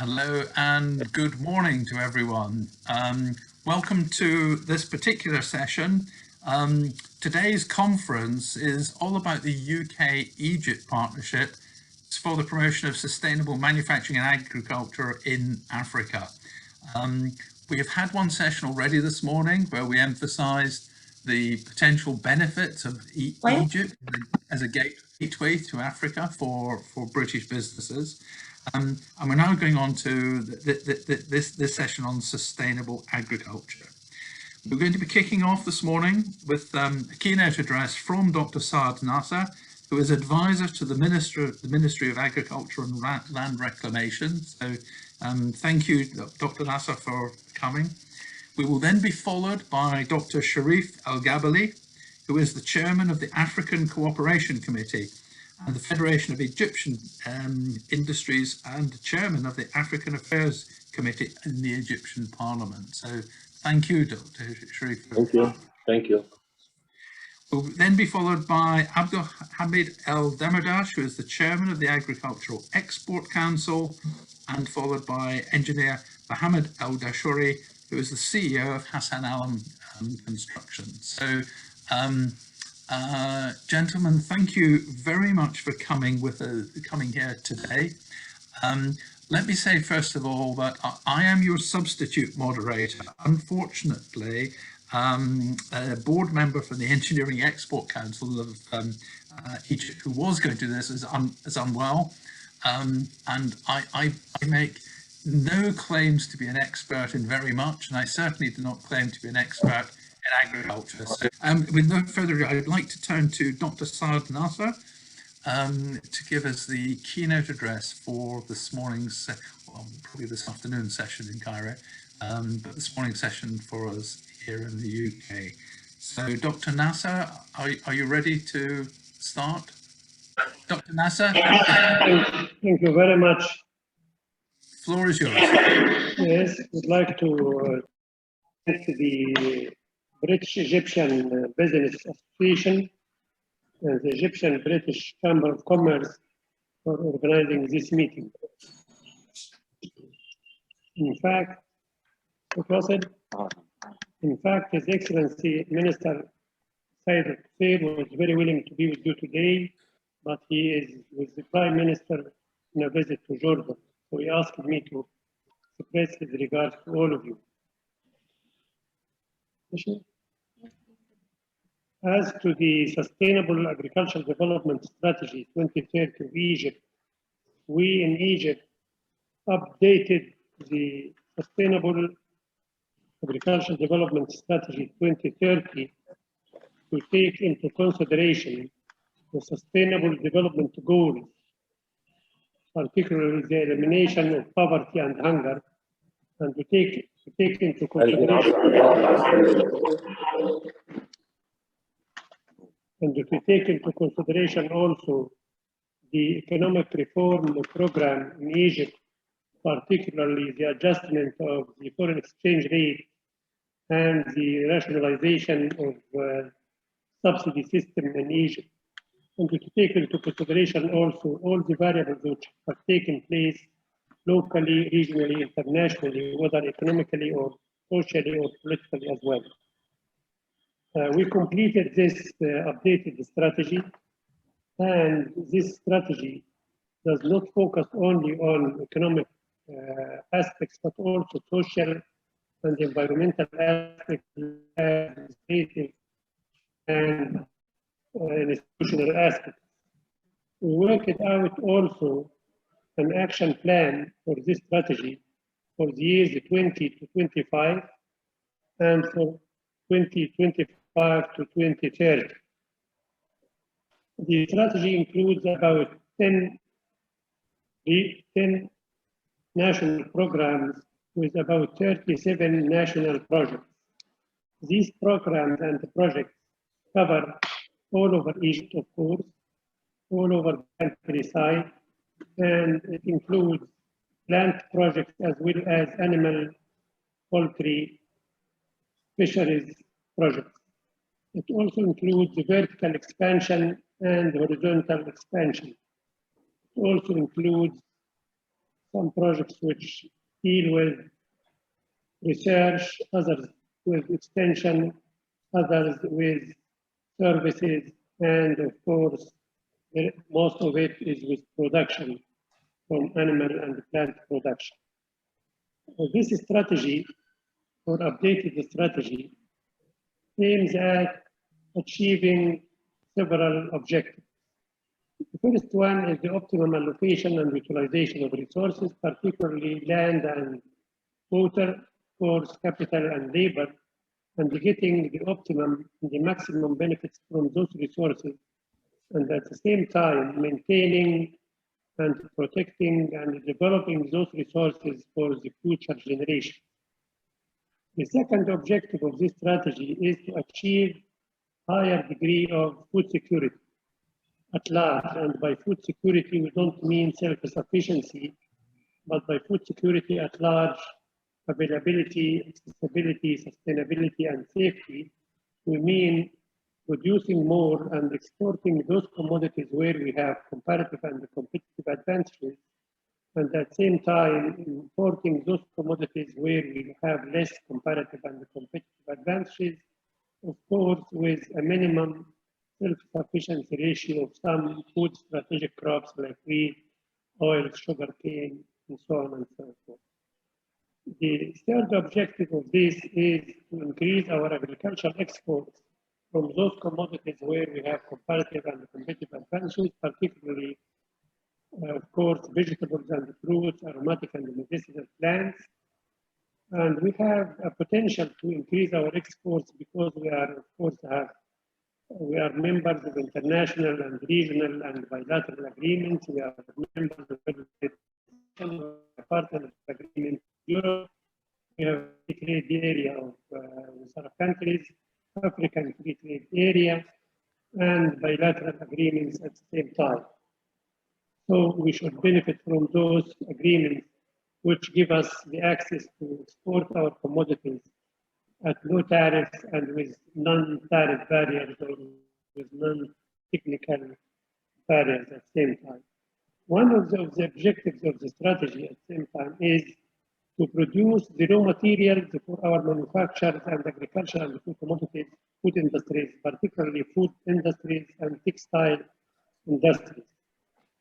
Hello and good morning to everyone. Welcome to this particular session. Today's conference is all about the UK-Egypt partnership for the promotion of sustainable manufacturing and agriculture in Africa. We have had one session already this morning where we emphasised the potential benefits of Egypt as a gateway to Africa for British businesses. And we're now going on to this session on sustainable agriculture. We're going to be kicking off this morning with a keynote address from Dr. Saad Nasser, who is advisor to the Ministry of Agriculture and Land Reclamation. So thank you, Dr. Nasser, for coming. We will then be followed by Dr. Sharif Al-Gabali, who is the chairman of the African Cooperation Committee and the Federation of Egyptian Industries and the chairman of the African Affairs Committee in the Egyptian Parliament. So thank you, Dr. Sharif. Thank you. Thank you. We'll then be followed by Abdul Hamid El Demirdash, who is the chairman of the Agricultural Export Council, and followed by engineer Mohammed El Dashuri, who is the CEO of Hassan Alam Construction. So, gentlemen, thank you very much for coming here today. Let me say first of all that I am your substitute moderator. Unfortunately, a board member from the Engineering Export Council of Egypt, who was going to do this, is unwell, and I make no claims to be an expert in very much, and I certainly do not claim to be an expert in agriculture. So with no further ado, I'd like to turn to Dr. Saad Nasser to give us the keynote address for this morning's, well, probably this afternoon session in Cairo, but this morning's session for us here in the UK. So Dr. Nasser, are you ready to start? Dr. Nasser? Thank you very much. Floor is yours. Yes, I'd like to thank the British Egyptian Business Association and the Egyptian British Chamber of Commerce for organizing this meeting. In fact, His Excellency Minister Said Al-Khair was very willing to be with you today, but he is with the Prime Minister in a visit to Jordan. So he asked me to express his regards to all of you. As to the Sustainable Agricultural Development Strategy 2030 of Egypt, we in Egypt updated the Sustainable Agricultural Development Strategy 2030 to take into consideration the Sustainable Development Goals, particularly the elimination of poverty and hunger, and to take into consideration also the economic reform program in Egypt, particularly the adjustment of the foreign exchange rate and the rationalization of subsidy system in Egypt, and to take into consideration also all the variables which have taken place locally, regionally, internationally, whether economically or socially or politically as well. We completed this updated strategy, and this strategy does not focus only on economic aspects, but also social and environmental aspects, administrative and institutional aspects. We worked out also an action plan for this strategy for the years 20 to 25 and for 2025 to 2030. The strategy includes about 10 national programs with about 37 national projects. These programs and projects cover all over Egypt, of course, all over the countryside, and it includes plant projects as well as animal, poultry, fisheries projects. It also includes the vertical expansion and horizontal expansion. It also includes some projects which deal with research, others with extension, others with services, and of course, most of it is with production from animal and plant production. This strategy, or updated strategy, aims at achieving several objectives. The first one is the optimum allocation and utilization of resources, particularly land and water, force, capital, and labor, and getting the optimum and the maximum benefits from those resources, and at the same time maintaining and protecting and developing those resources for the future generation. The second objective of this strategy is to achieve higher degree of food security at large. And by food security, we don't mean self-sufficiency, but by food security at large, availability, accessibility, sustainability, and safety, we mean producing more and exporting those commodities where we have comparative and competitive advantages, and at the same time importing those commodities where we have less comparative and competitive advantages, of course, with a minimum self-sufficiency ratio of some food strategic crops like wheat, oil, sugarcane, and so on and so forth. The third objective of this is to increase our agricultural exports from those commodities where we have comparative and competitive advantages, particularly, of course, vegetables and fruits, aromatic and medicinal plants. And we have a potential to increase our exports because we are, of course, we are members of international and regional and bilateral agreements. We are members of partner agreement in Europe. We have a free trade area with other countries, African free trade area, and bilateral agreements at the same time. So we should benefit from those agreements, which give us the access to export our commodities at low tariffs and with non-tariff barriers or with non-technical barriers at the same time. One of the objectives of the strategy at the same time is to produce the raw materials for our manufacturers and agricultural and food commodities, food industries, particularly food industries and textile industries.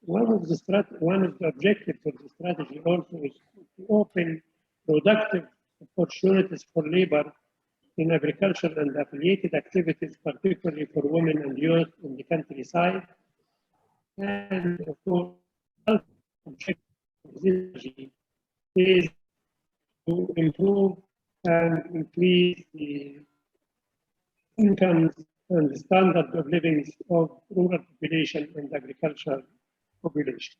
One of the objectives of the strategy also is to open productive opportunities for labor in agriculture and affiliated activities, particularly for women and youth in the countryside. And of course, the objective of this strategy is to improve and increase the incomes and the standard of living of rural population and agricultural population.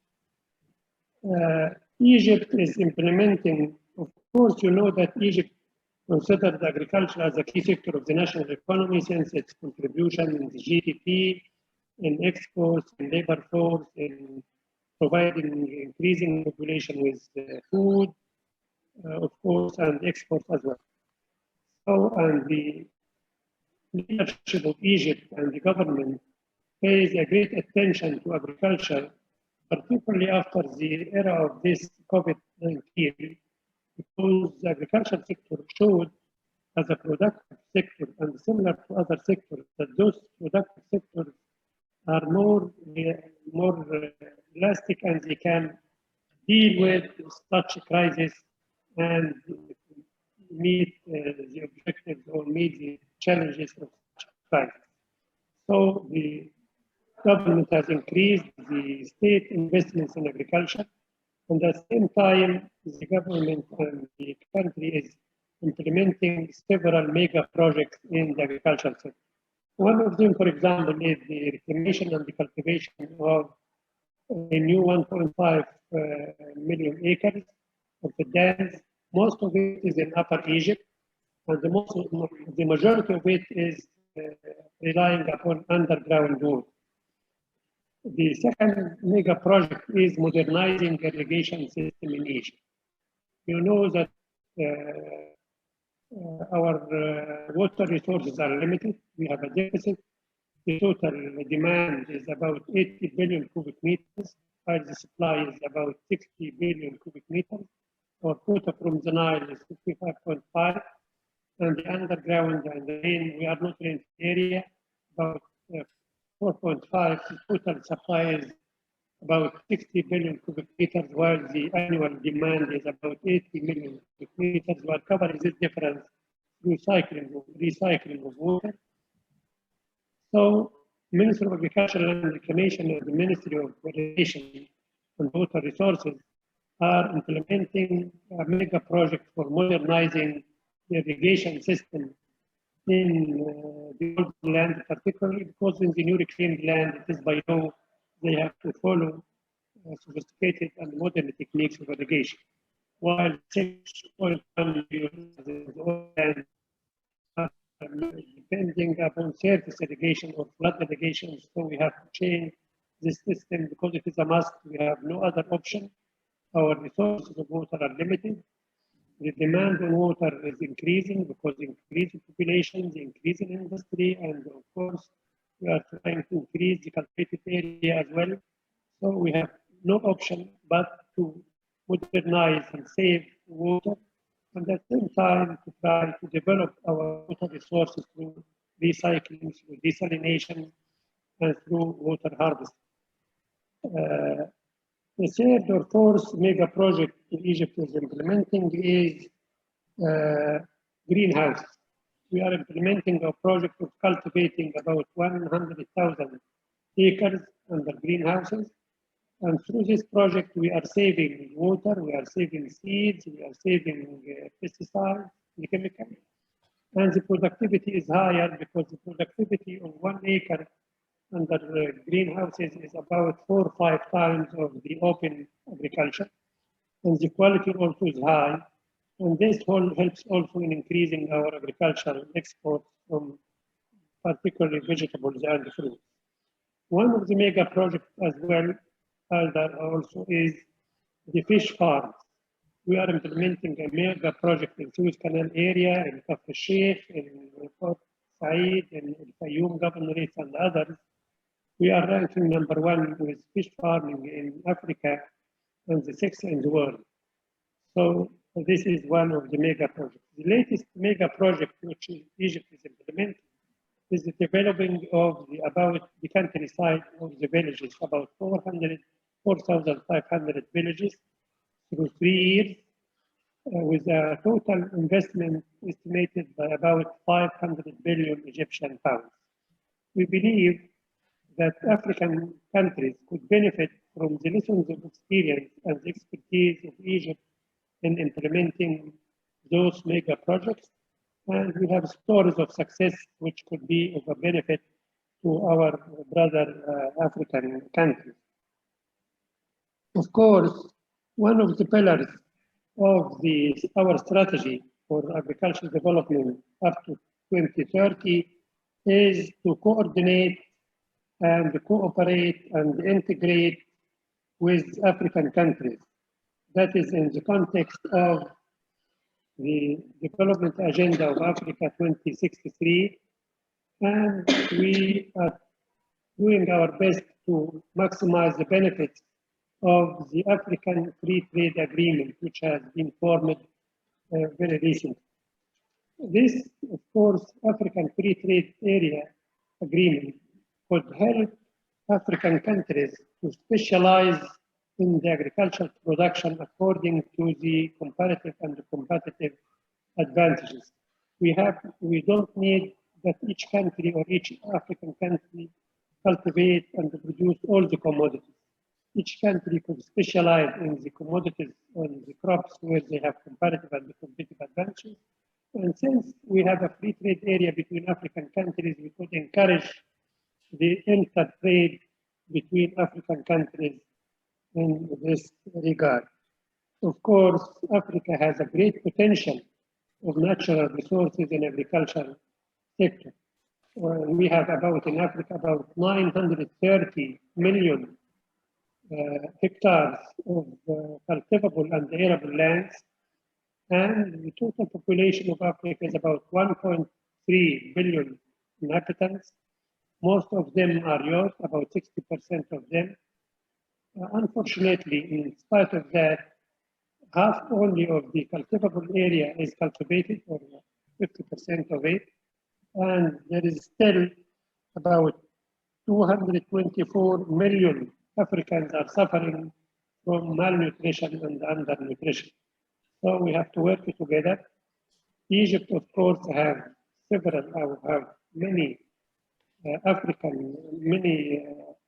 Egypt is implementing, of course, you know that Egypt considered agriculture as a key sector of the national economy since its contribution in the GDP, in exports, in labor force, in providing increasing population with food, of course, and exports as well. So, and the leadership of Egypt and the government pays a great attention to agriculture, particularly after the era of this COVID-19, because the agricultural sector showed as a productive sector and similar to other sectors that those productive sectors are more elastic and they can deal with such a crisis and meet the objectives or meet the challenges of such a crisis. So the government has increased the state investments in agriculture, and at the same time, the government and the country is implementing several mega projects in the agricultural sector. One of them, for example, is the reclamation and the cultivation of a new 1.5 million acres of the dams. Most of it is in Upper Egypt, and the majority of it is relying upon underground water. The second mega project is modernizing irrigation system in Egypt. You know that our water resources are limited. We have a deficit. The total demand is about 80 billion cubic meters. while the supply is about 60 billion cubic meters. Our quota from the Nile is 55.5, and the underground and the rain, we are not in the area, about 4.5. The total supply is about 60 billion cubic meters, while the annual demand is about 80 million cubic meters. We are covering this difference through recycling of water. So, Ministry of Agriculture and Reclamation and the Ministry of Irrigation and Water Resources are implementing a mega project for modernizing the irrigation system in the old land, particularly because in the new reclaimed land, it is by law, they have to follow sophisticated and modern techniques of irrigation. While 6.1 million in the old land are depending upon surface irrigation or flood irrigation, so we have to change this system because it is a must. We have no other option. Our resources of water are limited. The demand on water is increasing because increasing population, the increasing industry, and of course, we are trying to increase the cultivated area as well. So we have no option but to modernize and save water, and at the same time to try to develop our water resources through recycling, through desalination, and through water harvesting. The third or fourth mega project Egypt is implementing is greenhouses. We are implementing a project of cultivating about 100,000 acres under greenhouses. And through this project, we are saving water, we are saving seeds, we are saving pesticides, the chemicals. And the productivity is higher because the productivity of 1 acre under greenhouses is about 4 or 5 times of the open agriculture. And the quality also is high. And this whole helps also in increasing our agricultural exports from particularly vegetables and fruits. One of the mega projects as well also is the fish farms. We are implementing a mega project in Suez Canal area, in Kafr Sheikh, in Port Said, in Fayoum Governorate, and others. We are ranking #1 with fish farming in Africa and the 6th in the world. So this is one of the mega projects. The latest mega project which Egypt is implementing is the developing of about the countryside of the villages, about 4,500 villages through 3 years, with a total investment estimated by about 500 billion Egyptian pounds. We believe that African countries could benefit from the lessons of experience and the expertise of Egypt in implementing those mega projects. And we have stories of success which could be of a benefit to our brother African countries. Of course, one of the pillars of our strategy for agricultural development up to 2030 is to coordinate and cooperate and integrate with African countries. That is in the context of the development agenda of Africa 2063, and we are doing our best to maximize the benefits of the African Free Trade Agreement, which has been formed very recently. This, of course, African Free Trade Area Agreement could help African countries to specialize in the agricultural production according to the comparative and competitive advantages. We don't need that each country or each African country cultivate and produce all the commodities. Each country could specialize in the commodities and the crops where they have comparative and competitive advantages. And since we have a free trade area between African countries, we could encourage the inter-trade between African countries in this regard. Of course, Africa has a great potential of natural resources in agricultural sector. We have in Africa about 930 million hectares of cultivable and arable lands, and the total population of Africa is about 1.3 billion inhabitants. Most of them are youth, about 60% of them. Unfortunately, in spite of that, half only of the cultivable area is cultivated, or 50% of it, and there is still about 224 million Africans are suffering from malnutrition and undernutrition. So we have to work together. Egypt, of course, have many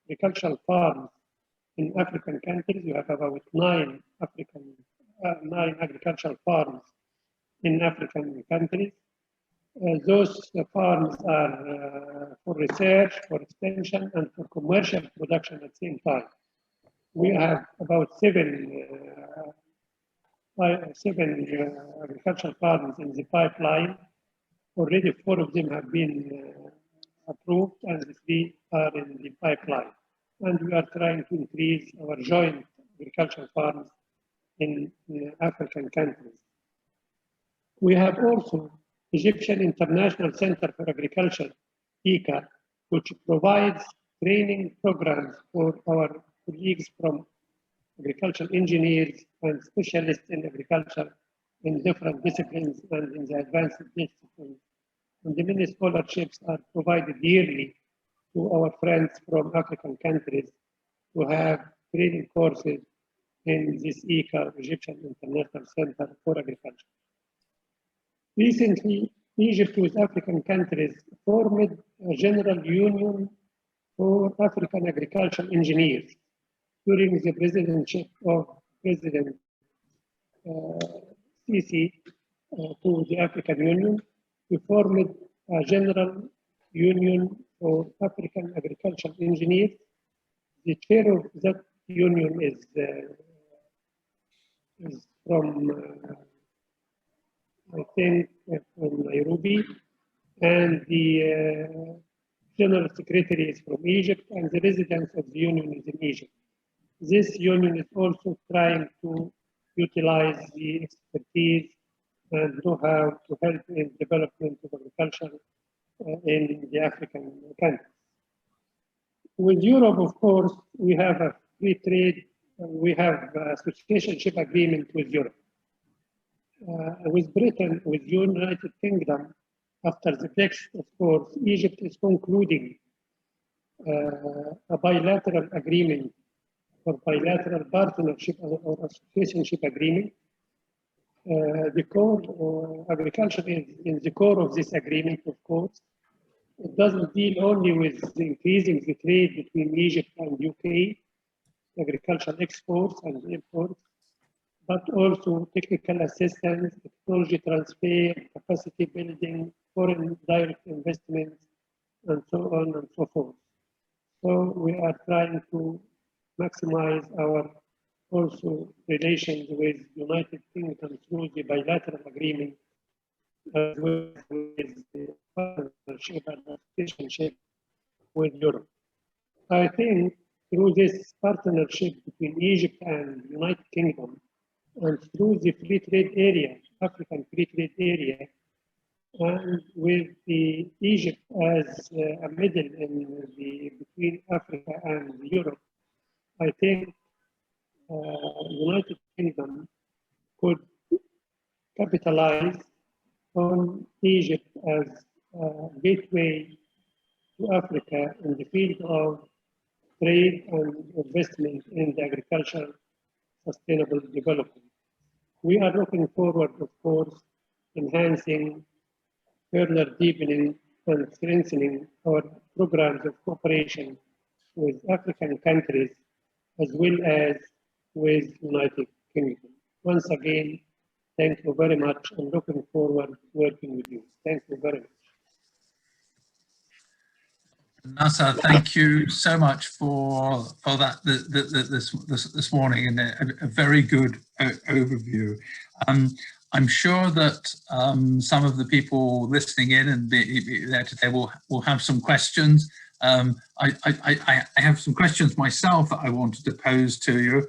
agricultural farms in African countries. You have about nine agricultural farms in African countries. Those farms are for research, for extension, and for commercial production at the same time. We have about seven agricultural farms in the pipeline. Already 4 of them have been approved, and 3 are in the pipeline. And we are trying to increase our joint agricultural farms in African countries. We have also Egyptian International Center for Agriculture, ECA, which provides training programs for our colleagues from agricultural engineers and specialists in agriculture in different disciplines and in the advanced disciplines. And the many scholarships are provided yearly to our friends from African countries to have training courses in this ECA, Egyptian International Center for Agriculture. Recently, Egypt with African countries formed a general union for African agricultural engineers during the presidency of President Sisi to the African Union. We formed a general union for African agricultural engineers. The chair of that union is from I think from Nairobi, and the General Secretary is from Egypt, and the residence of the union is in Egypt. This union is also trying to utilize the expertise and know-how to help in development of agriculture in the African countries. With Europe, of course, we have a free trade, we have a associationship agreement with Europe. With Britain, with United Kingdom, after the Brexit, of course, Egypt is concluding a bilateral agreement or bilateral partnership or associationship agreement. The core agriculture is in the core of this agreement, of course. It doesn't deal only with increasing the trade between Egypt and UK, agricultural exports and imports, but also technical assistance, technology transfer, capacity building, foreign direct investments, and so on and so forth. So we are trying to maximize our also relations with United Kingdom through the bilateral agreement, as well as with the partnership and associationship with Europe. I think through this partnership between Egypt and United Kingdom, and through the free trade area, African free trade area, and with the Egypt as a middle in between Africa and Europe, I think United Kingdom could capitalize on Egypt as a gateway to Africa in the field of trade and investment in the agricultural sustainable development. We are looking forward, of course, enhancing, further deepening and strengthening our programs of cooperation with African countries as well as with United Kingdom. Once again, thank you very much and looking forward to working with you. Thank you very much. Nasser, thank you so much for that this morning, and a very good overview. I'm sure that some of the people listening in and there today will have some questions. I have some questions myself that I wanted to pose to you,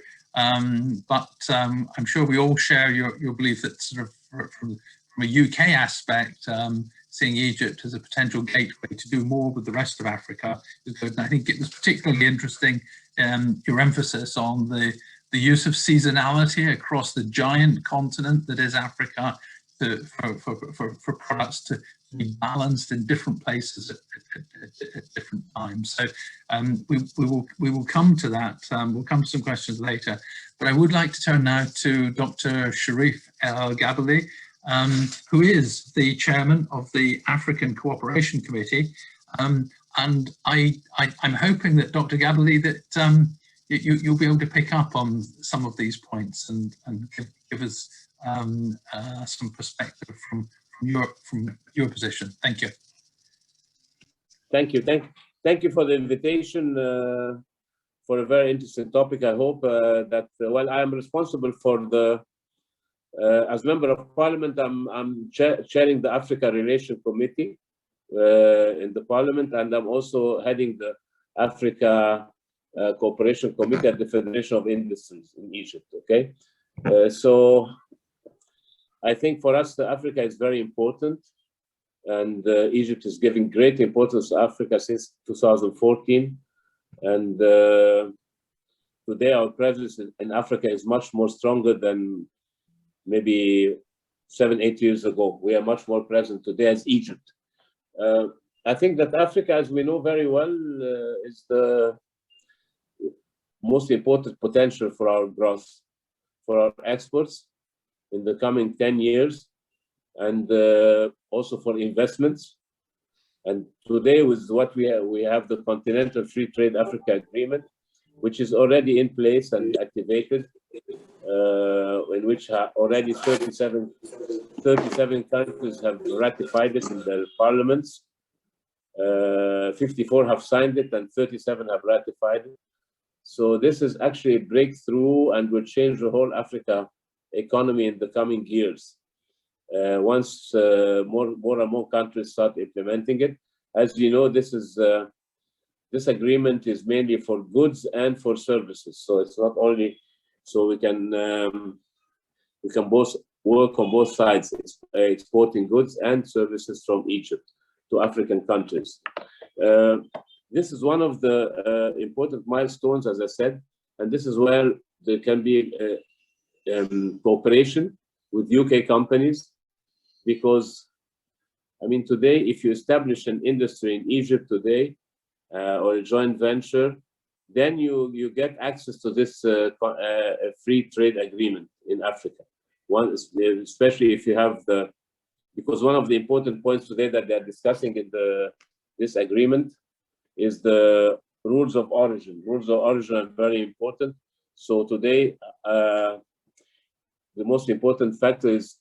but I'm sure we all share your belief that sort of from a UK aspect, seeing Egypt as a potential gateway to do more with the rest of Africa is good. And I think it was particularly interesting your emphasis on the use of seasonality across the giant continent that is Africa for products to be balanced in different places at different times. So we will come to that. We'll come to some questions later. But I would like to turn now to Dr. Sharif El Gabali, who is the chairman of the African Cooperation Committee. And I'm hoping that Dr. Gabali, that you'll be able to pick up on some of these points and give us some perspective from your position. Thank you. Thank you. Thank you for the invitation for a very interesting topic. I hope that while I am responsible for the as member of parliament, I'm chairing the Africa Relation Committee in the parliament, and I'm also heading the Africa Cooperation Committee at the Federation of Industries in Egypt. Okay, so I think for us, Africa is very important, and Egypt is giving great importance to Africa since 2014. And today, our presence in Africa is much more stronger than maybe 7-8 years ago. We are much more present today as Egypt. I think that Africa, as we know very well, is the most important potential for our growth, for our exports in the coming 10 years, and also for investments. And today, with what we have the Continental Free Trade Africa Agreement, which is already in place and activated, in which already 37 countries have ratified it in their parliaments. 54 have signed it and 37 have ratified it. So this is actually a breakthrough and will change the whole Africa economy in the coming years. Once more and more countries start implementing it. As you know, this agreement is mainly for goods and for services. So it's not only, so we can both work on both sides, exporting goods and services from Egypt to African countries. This is one of the important milestones, as I said, and this is where there can be cooperation with UK companies, because, I mean, today, if you establish an industry in Egypt today, or a joint venture, then you get access to this free trade agreement in Africa. Especially if you have because one of the important points today that they're discussing in this agreement is the rules of origin. Rules of origin are very important. So today, the most important factor is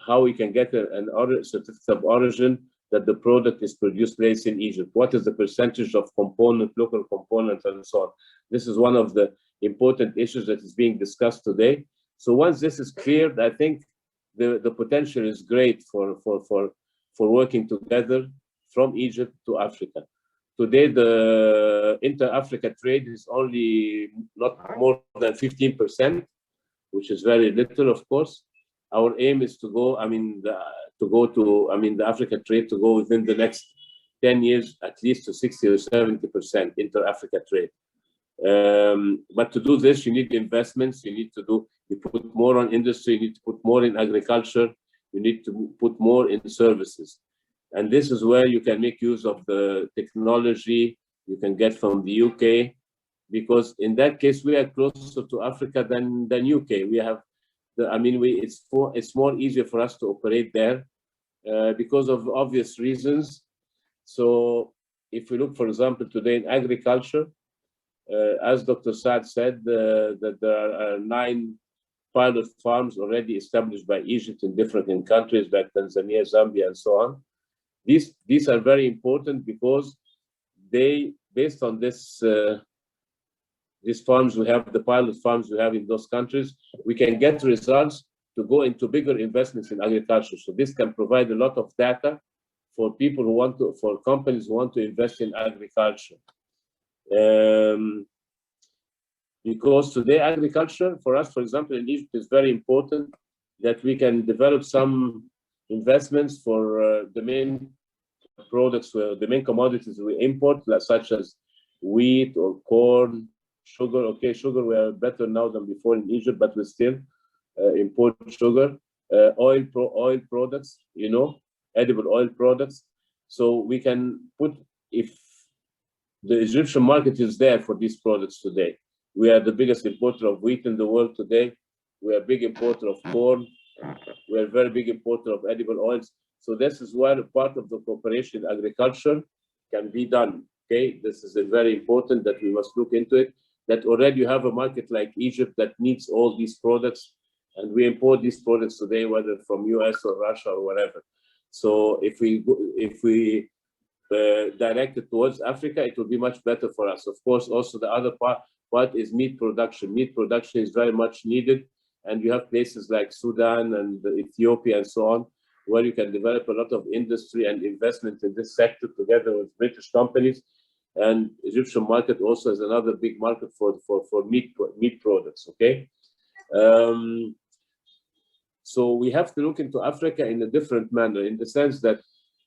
how we can get an certificate of origin that the product is produced placed in Egypt. What is the percentage of local components, and so on. This is one of the important issues that is being discussed today. So once this is cleared, I think the potential is great for working together from Egypt to Africa. Today, the inter-Africa trade is only not more than 15%, which is very little, of course. Our aim is to go, the Africa trade to go within the next 10 years, at least to 60 or 70% inter-Africa trade. But to do this, you need investments. You put more on industry. You need to put more in agriculture. You need to put more in services. And this is where you can make use of the technology you can get from the UK, because in that case, we are closer to Africa than UK. We have it's more easier for us to operate there because of obvious reasons. So if we look, for example, today in agriculture, as Dr. Saad said, that there are 9 pilot farms already established by Egypt in different countries like Tanzania, Zambia, and so on. These are very important because based on these farms we have, the pilot farms we have in those countries, we can get results to go into bigger investments in agriculture. So this can provide a lot of data for people for companies who want to invest in agriculture. Because today agriculture for us, for example, in Egypt is very important, that we can develop some investments for the main products, the main commodities we import, such as wheat or corn sugar. Okay, sugar, we are better now than before in Egypt, but we still import sugar. Oil products, you know, edible oil products. So we can put, if the Egyptian market is there for these products today. We are the biggest importer of wheat in the world today. We are a big importer of corn. We are a very big importer of edible oils. So this is where part of the cooperation in agriculture can be done. Okay, this is a very important that we must look into it. That already you have a market like Egypt that needs all these products, and we import these products today, whether from US or Russia or whatever. So if we direct it towards Africa, it will be much better for us. Of course, also the other part is meat production. Meat production is very much needed, and you have places like Sudan and Ethiopia and so on, where you can develop a lot of industry and investment in this sector together with British companies. And Egyptian market also is another big market for meat products. Okay, so we have to look into Africa in a different manner, in the sense that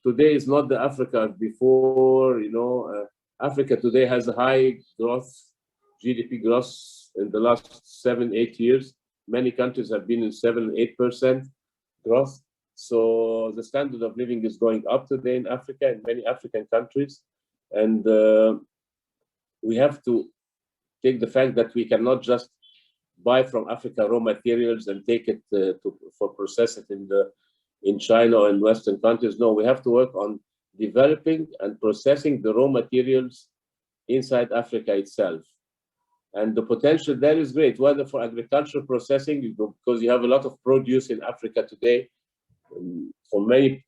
today is not the Africa of before. You know, Africa today has a high growth, GDP growth in the last 7-8 years. Many countries have been in 7-8% growth. So the standard of living is going up today in Africa, in many African countries. And we have to take the fact that we cannot just buy from Africa raw materials and take it for process it in China or in Western countries. No, we have to work on developing and processing the raw materials inside Africa itself. And the potential there is great, whether for agricultural processing, because you have a lot of produce in Africa today, for many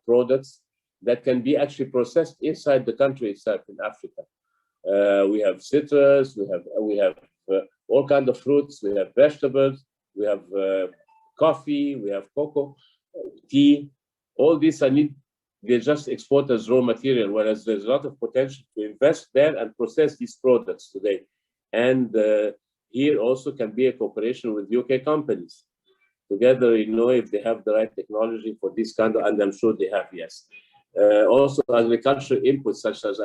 products that can be actually processed inside the country itself in Africa. We have citrus, we have all kinds of fruits, we have vegetables, we have coffee, we have cocoa, tea. All these they just export as raw material, whereas there's a lot of potential to invest there and process these products today. And here also can be a cooperation with UK companies. Together, you know, if they have the right technology for this kind of, and I'm sure they have, yes. Also agricultural inputs such as,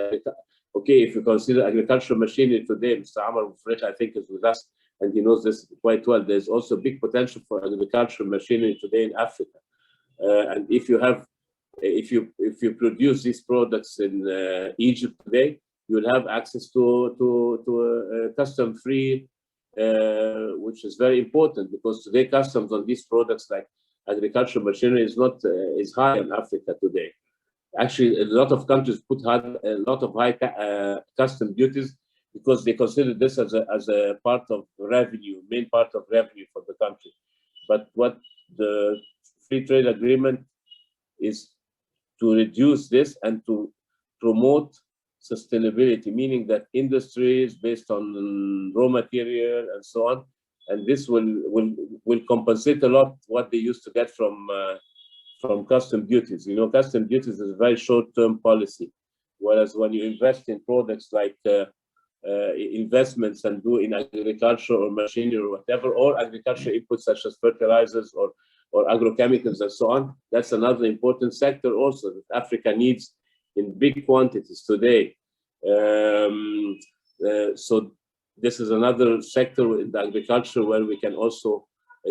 okay, if you consider agricultural machinery today, Mr. Amar Fresh, I think, is with us, and he knows this quite well. There's also big potential for agricultural machinery today in Africa. And if you produce these products in Egypt today, you will have access to custom-free, which is very important, because today customs on these products like agricultural machinery is high in Africa today. Actually, a lot of countries put a lot of high custom duties because they consider this as a part of revenue, main part of revenue for the country. But what the free trade agreement is to reduce this and to promote sustainability, meaning that industries based on raw material and so on, and this will compensate a lot what they used to get from custom duties. You know, custom duties is a very short-term policy, whereas when you invest in products like investments and do in agriculture or machinery or whatever, or agricultural inputs such as fertilizers or agrochemicals and so on, that's another important sector also that Africa needs in big quantities today. So this is another sector in the agriculture where we can also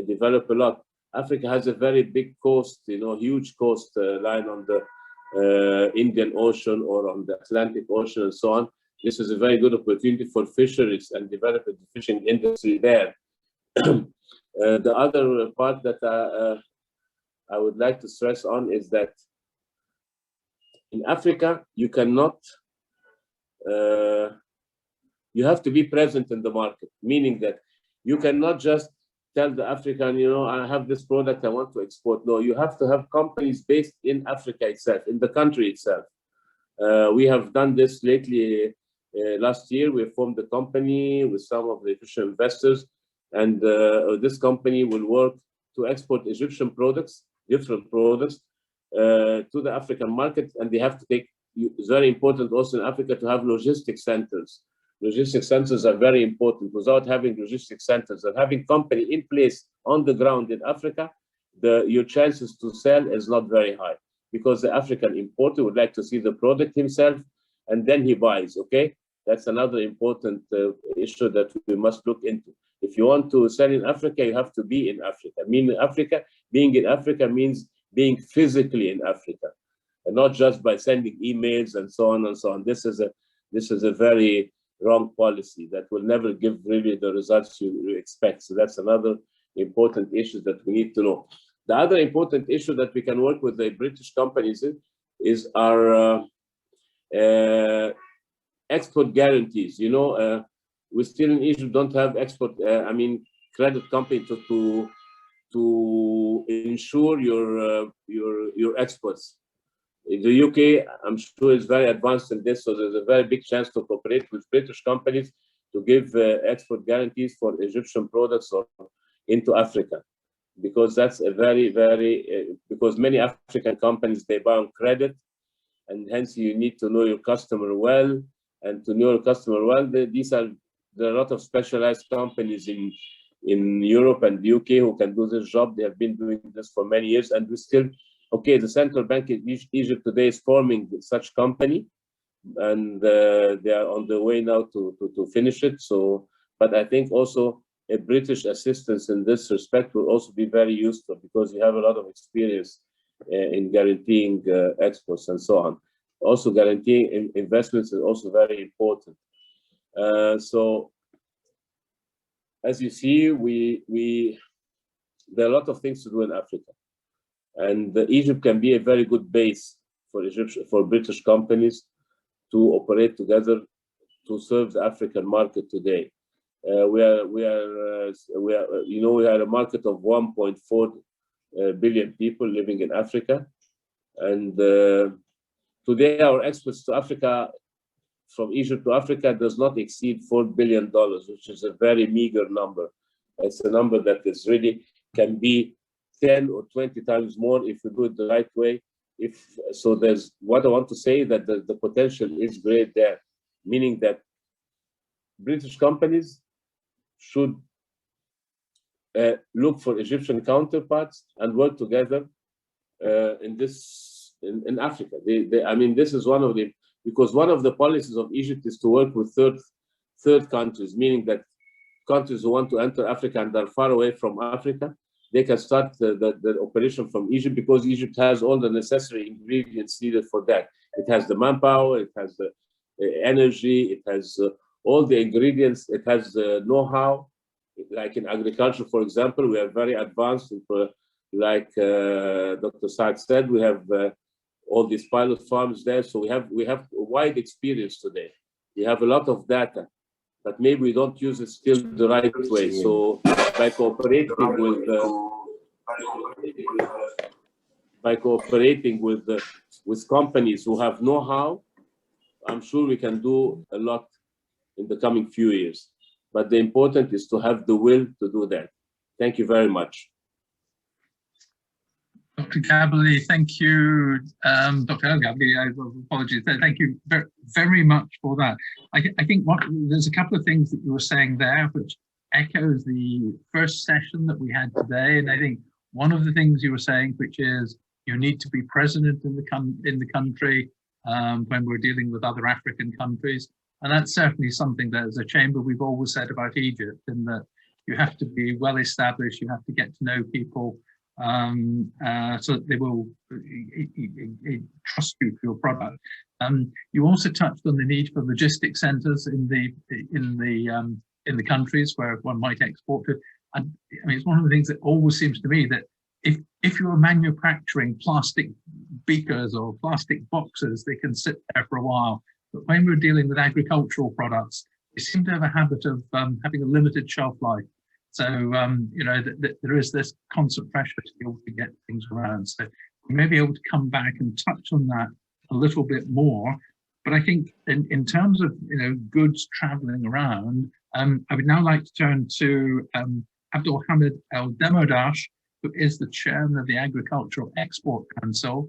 develop a lot. Africa has a very big coast, you know, huge coast line on the Indian Ocean or on the Atlantic Ocean and so on. This is a very good opportunity for fisheries and develop the fishing industry there. The other part that I would like to stress on is that in Africa, you cannot, you have to be present in the market, meaning that you cannot just tell the African, you know, I have this product I want to export. No, you have to have companies based in Africa itself, in the country itself. We have done this lately. Last year, we formed a company with some of the Egyptian investors, and this company will work to export Egyptian products, different products, to the African market, and they have to take, it's very important also in Africa to have logistics centers. Logistics centers are very important. Without having logistics centers and having company in place on the ground in Africa, your chances to sell is not very high, because the African importer would like to see the product himself and then he buys, okay? That's another important issue that we must look into. If you want to sell in Africa, you have to be in Africa. Being in Africa means being physically in Africa, and not just by sending emails and so on and so on. This is a very wrong policy that will never give really the results you expect. So that's another important issue that we need to know. The other important issue that we can work with the British companies is our export guarantees. You know, we still in Egypt don't have export, credit company to ensure your exports. In the UK, I'm sure is very advanced in this, so there's a very big chance to cooperate with British companies to give export guarantees for Egyptian products or into Africa, because that's a because many African companies, they buy on credit, and hence you need to know your customer well, and to know your customer well, there are a lot of specialized companies in Europe and the UK who can do this job. They have been doing this for many years, and we still, okay, the central bank in Egypt today is forming such company, and they are on the way now to finish it. So, but I think also a British assistance in this respect will also be very useful, because you have a lot of experience in guaranteeing exports and so on. Also, guaranteeing investments is also very important. So, as you see, there are a lot of things to do in Africa, and Egypt can be a very good base for British companies to operate together to serve the African market today. We are a market of 1.4 billion people living in Africa, and today our exports to Africa, from Egypt to Africa, does not exceed $4 billion, which is a very meager number. It's a number that is really can be 10 or 20 times more if you do it the right way. So there's what I want to say, that the potential is great there, meaning that British companies should look for Egyptian counterparts and work together in Africa. This is one of the, because one of the policies of Egypt is to work with third countries, meaning that countries who want to enter Africa and are far away from Africa, they can start the operation from Egypt, because Egypt has all the necessary ingredients needed for that. It has the manpower, it has the energy, it has all the ingredients, it has the know-how. Like in agriculture, for example, we are very advanced. Like Dr. Saad said, we have all these pilot farms there, so we have a wide experience today. We have a lot of data, but maybe we don't use it still the right way. So by cooperating with companies who have know-how, I'm sure we can do a lot in the coming few years. But the important is to have the will to do that. Thank you very much. Dr. Gabali, thank you. Dr. El Gabali, apologies. Thank you very much for that. I think there's a couple of things that you were saying there, which echoes the first session that we had today. And I think one of the things you were saying, which is you need to be present in the country when we're dealing with other African countries. And that's certainly something that as a chamber we've always said about Egypt, in that you have to be well established, you have to get to know people, so that they will trust you for your product. You also touched on the need for logistics centres in the countries where one might export to. And I mean, it's one of the things that always seems to me that if you're manufacturing plastic beakers or plastic boxes, they can sit there for a while. But when we're dealing with agricultural products, they seem to have a habit of having a limited shelf life. So, there is this constant pressure to be able to get things around. So we may be able to come back and touch on that a little bit more. But I think in terms of, goods traveling around, I would now like to turn to Abdul Hamid El Demodash, who is the chairman of the Agricultural Export Council.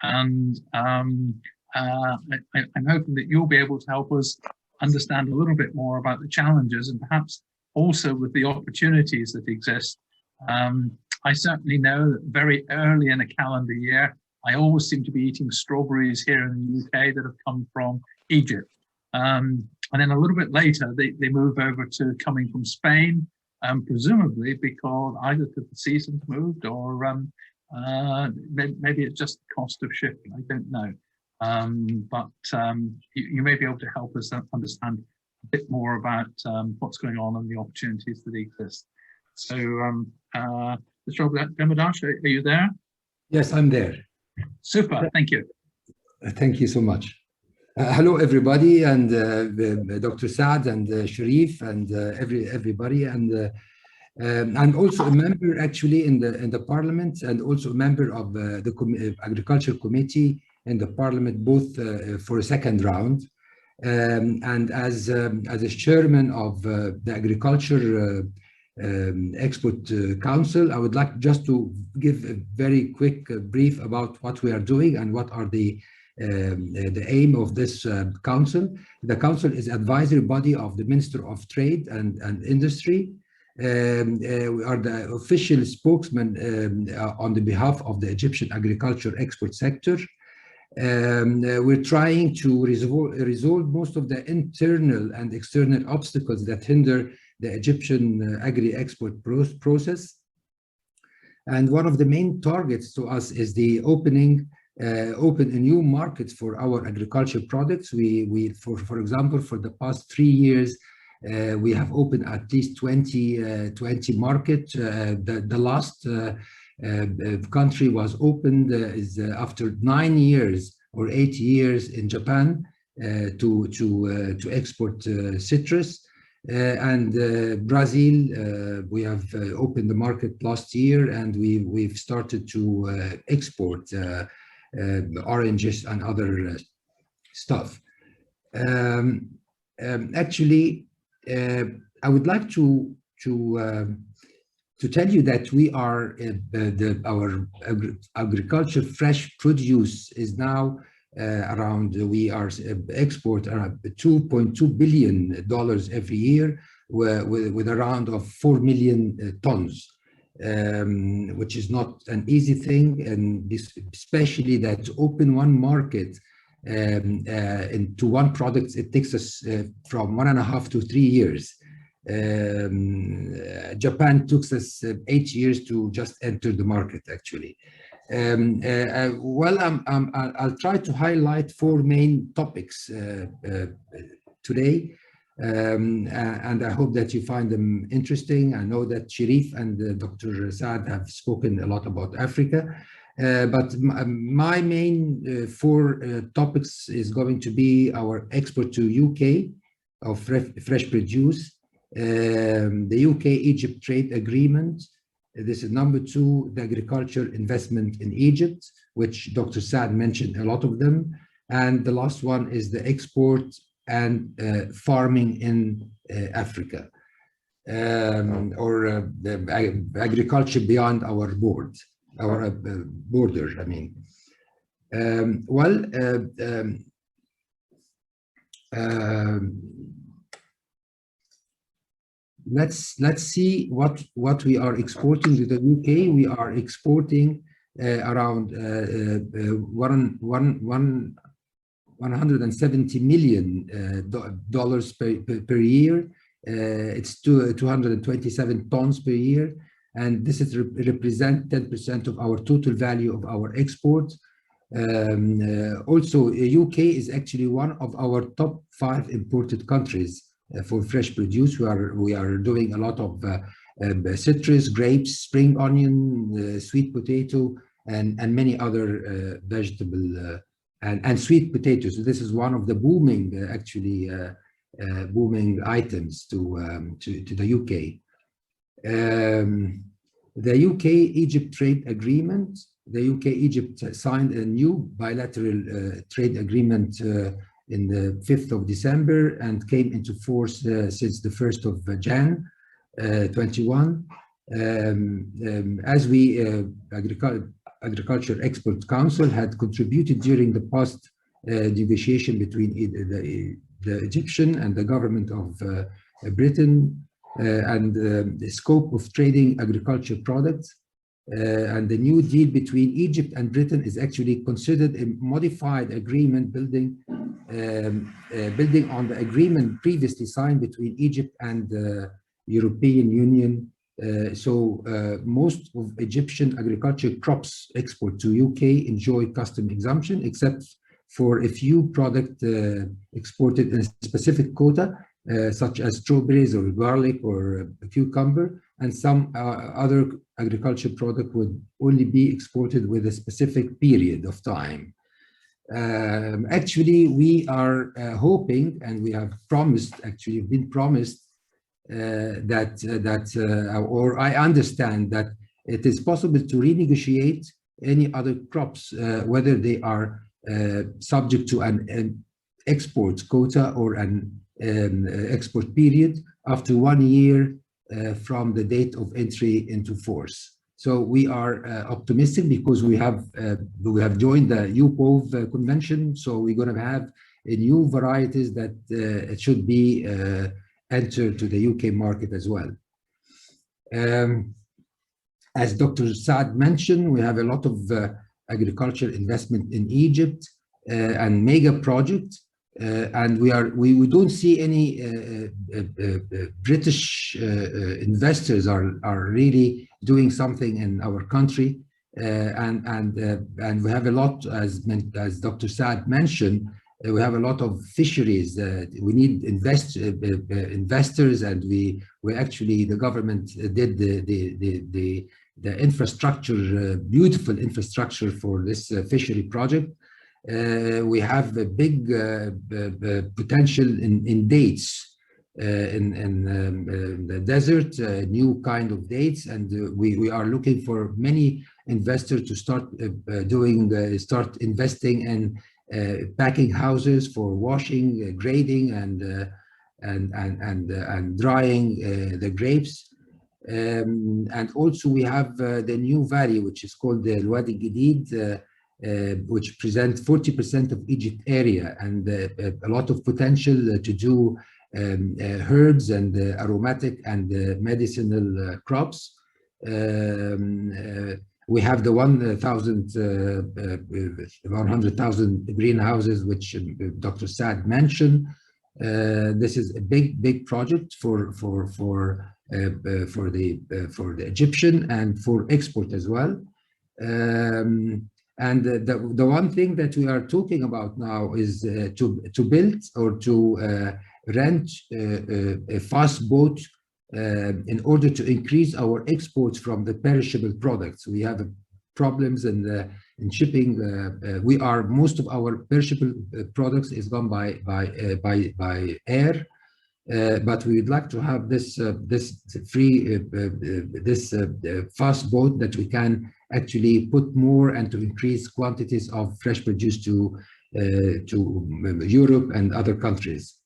And I'm hoping that you'll be able to help us understand a little bit more about the challenges and perhaps also with the opportunities that exist. I certainly know that very early in a calendar year, I always seem to be eating strawberries here in the UK that have come from Egypt. And then a little bit later, they move over to coming from Spain, presumably because either because the season's moved or maybe it's just the cost of shipping. I don't know. You may be able to help us understand a bit more about what's going on and the opportunities that exist. So, Mr. Demadash, are you there? Yes, I'm there. Super, thank you. Thank you so much. Hello, everybody, and Dr. Saad and Sharif and everybody, and I'm also a member actually in the Parliament, and also a member of the Agriculture Committee in the Parliament, both for a second round. And as a chairman of the Agriculture Export Council, I would like just to give a very quick brief about what we are doing and what are the aim of this council. The council is advisory body of the Minister of Trade and Industry. We are the official spokesman on the behalf of the Egyptian agriculture export sector. We're trying to resolve most of the internal and external obstacles that hinder the Egyptian agri-export process. And one of the main targets to us is the open new markets for our agriculture products. For example, for the past 3 years, we have opened at least 20 markets. The last country was opened is after 9 years or 8 years in Japan to export citrus. And Brazil, we have opened the market last year, and we've started to export oranges and other stuff. Actually, I would like to tell you that we are our agriculture fresh produce is now around, we are export around $2.2 billion every year with around of 4 million tons, which is not an easy thing, and especially that to open one market into one product, it takes us from 1.5 to 3 years. Japan took us 8 years to just enter the market, actually. Well, I'll try to highlight 4 main topics today, and I hope that you find them interesting. I know that Sharif and Dr. Saad have spoken a lot about Africa, but my main 4 topics is going to be our export to UK of fresh produce, the UK-Egypt trade agreement. This is number 2, the agriculture investment in Egypt, which Dr. Saad mentioned a lot of them. And the last one is the export and farming in Africa, or the agriculture beyond our border, I mean. Let's see what we are exporting to the UK. We are exporting around $170 million per year. It's 227 tons per year, and this is represent 10% of our total value of our export. Also, UK is actually one of our top 5 imported countries for fresh produce. We are doing a lot of citrus, grapes, spring onion, sweet potato, and many other vegetable and sweet potatoes. So this is one of the booming, booming items to the UK. The UK-Egypt trade agreement. The UK-Egypt signed a new bilateral trade agreement in the 5th of December and came into force since the 1st of Jan 21. As we, Agriculture Export Council had contributed during the past negotiation between the Egyptian and the government of Britain and the scope of trading agriculture products. and the new deal between Egypt and Britain is actually considered a modified agreement building on the agreement previously signed between Egypt and the European Union. Most of Egyptian agriculture crops export to UK enjoy custom exemption, except for a few products exported in a specific quota, such as strawberries or garlic or cucumber, and some other agriculture product would only be exported with a specific period of time. Actually, we are hoping, and we have promised, actually been promised, or I understand that it is possible to renegotiate any other crops, whether they are subject to an export quota or an export period after 1 year from the date of entry into force. So we are optimistic because we have joined the UPOV convention. So we're going to have new varieties that it should be enter to the UK market as well. As Dr. Saad mentioned, we have a lot of agriculture investment in Egypt and mega projects, and we don't see any British investors are really doing something in our country, and we have a lot, as Dr. Saad mentioned. We have a lot of fisheries. We need investors, and we actually, the government did the infrastructure, beautiful infrastructure for this fishery project. We have a big potential in dates in the desert, new kind of dates, and we are looking for many investors to start investing in packing houses for washing, grading, and drying the grapes. And also we have the new valley, which is called the Wadi Jadid, which presents 40% of Egypt area, and a lot of potential to do herbs and aromatic and medicinal crops. We have the 100,000 greenhouses, which Dr. Saad mentioned. This is a big project for the Egyptian and for export as well. And the one thing that we are talking about now is to build or to rent a fast boat in order to increase our exports from the perishable products. We have problems in shipping. Most of our perishable products is gone by air, but we would like to have this fast boat that we can actually put more and to increase quantities of fresh produce to Europe and other countries.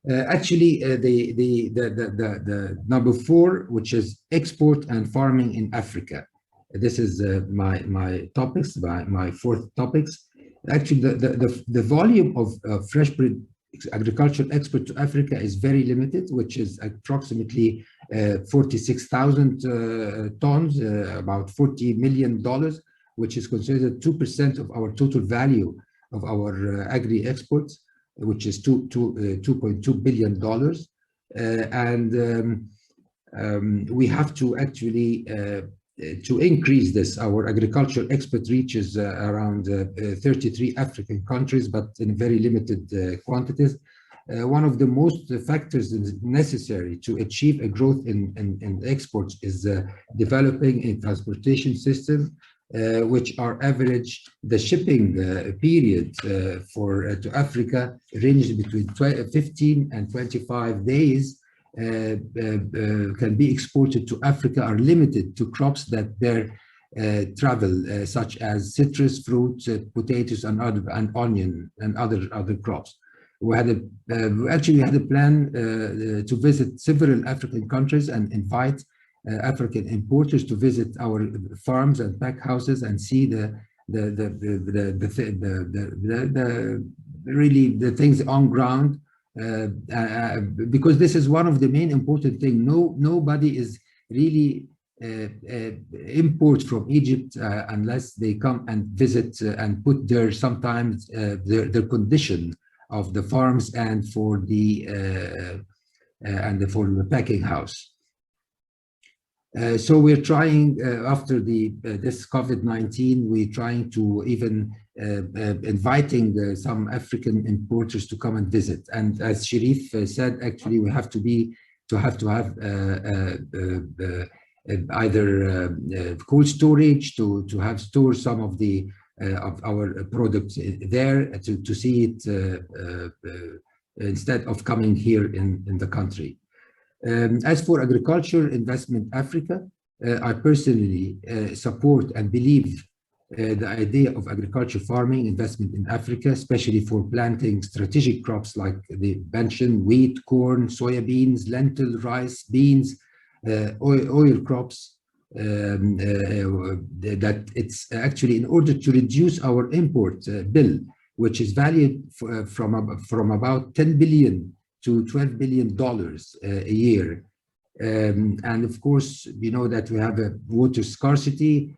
Actually, the number 4, which is export and farming in Africa. This is my topics, my 4th topics. Actually, the volume of fresh agricultural export to Africa is very limited, which is approximately 46,000 tons, about $40 million, which is considered 2% of our total value of our agri exports, which is $2.2 billion. We have to actually to increase this. Our agricultural export reaches around 33 African countries, but in very limited quantities. One of the most factors necessary to achieve a growth in exports is developing a transportation system, which are average. The shipping period to Africa ranges between 15 and 25 days. Can be exported to Africa are limited to crops that bear travel, such as citrus, fruits, potatoes, and onion and other crops. We had actually had a plan to visit several African countries and invite African importers to visit our farms and pack houses and see really the things on ground. Because this is one of the main important things. Nobody is really import from Egypt unless they come and visit and put their sometimes their condition of the farms and for the packing house. So we're trying after this COVID-19, we're trying to even inviting some African importers to come and visit. And as Sharif said, actually we have to have either cold storage to have store some of the of our products there to see it instead of coming here in the country. As for agriculture investment Africa, I personally support and believe the idea of agriculture farming investment in Africa, especially for planting strategic crops like the mentioned wheat, corn, soybeans, lentil, rice, beans, oil crops, that it's actually in order to reduce our import bill, which is valued from about $10 billion to $12 billion a year. And of course, you know that we have a water scarcity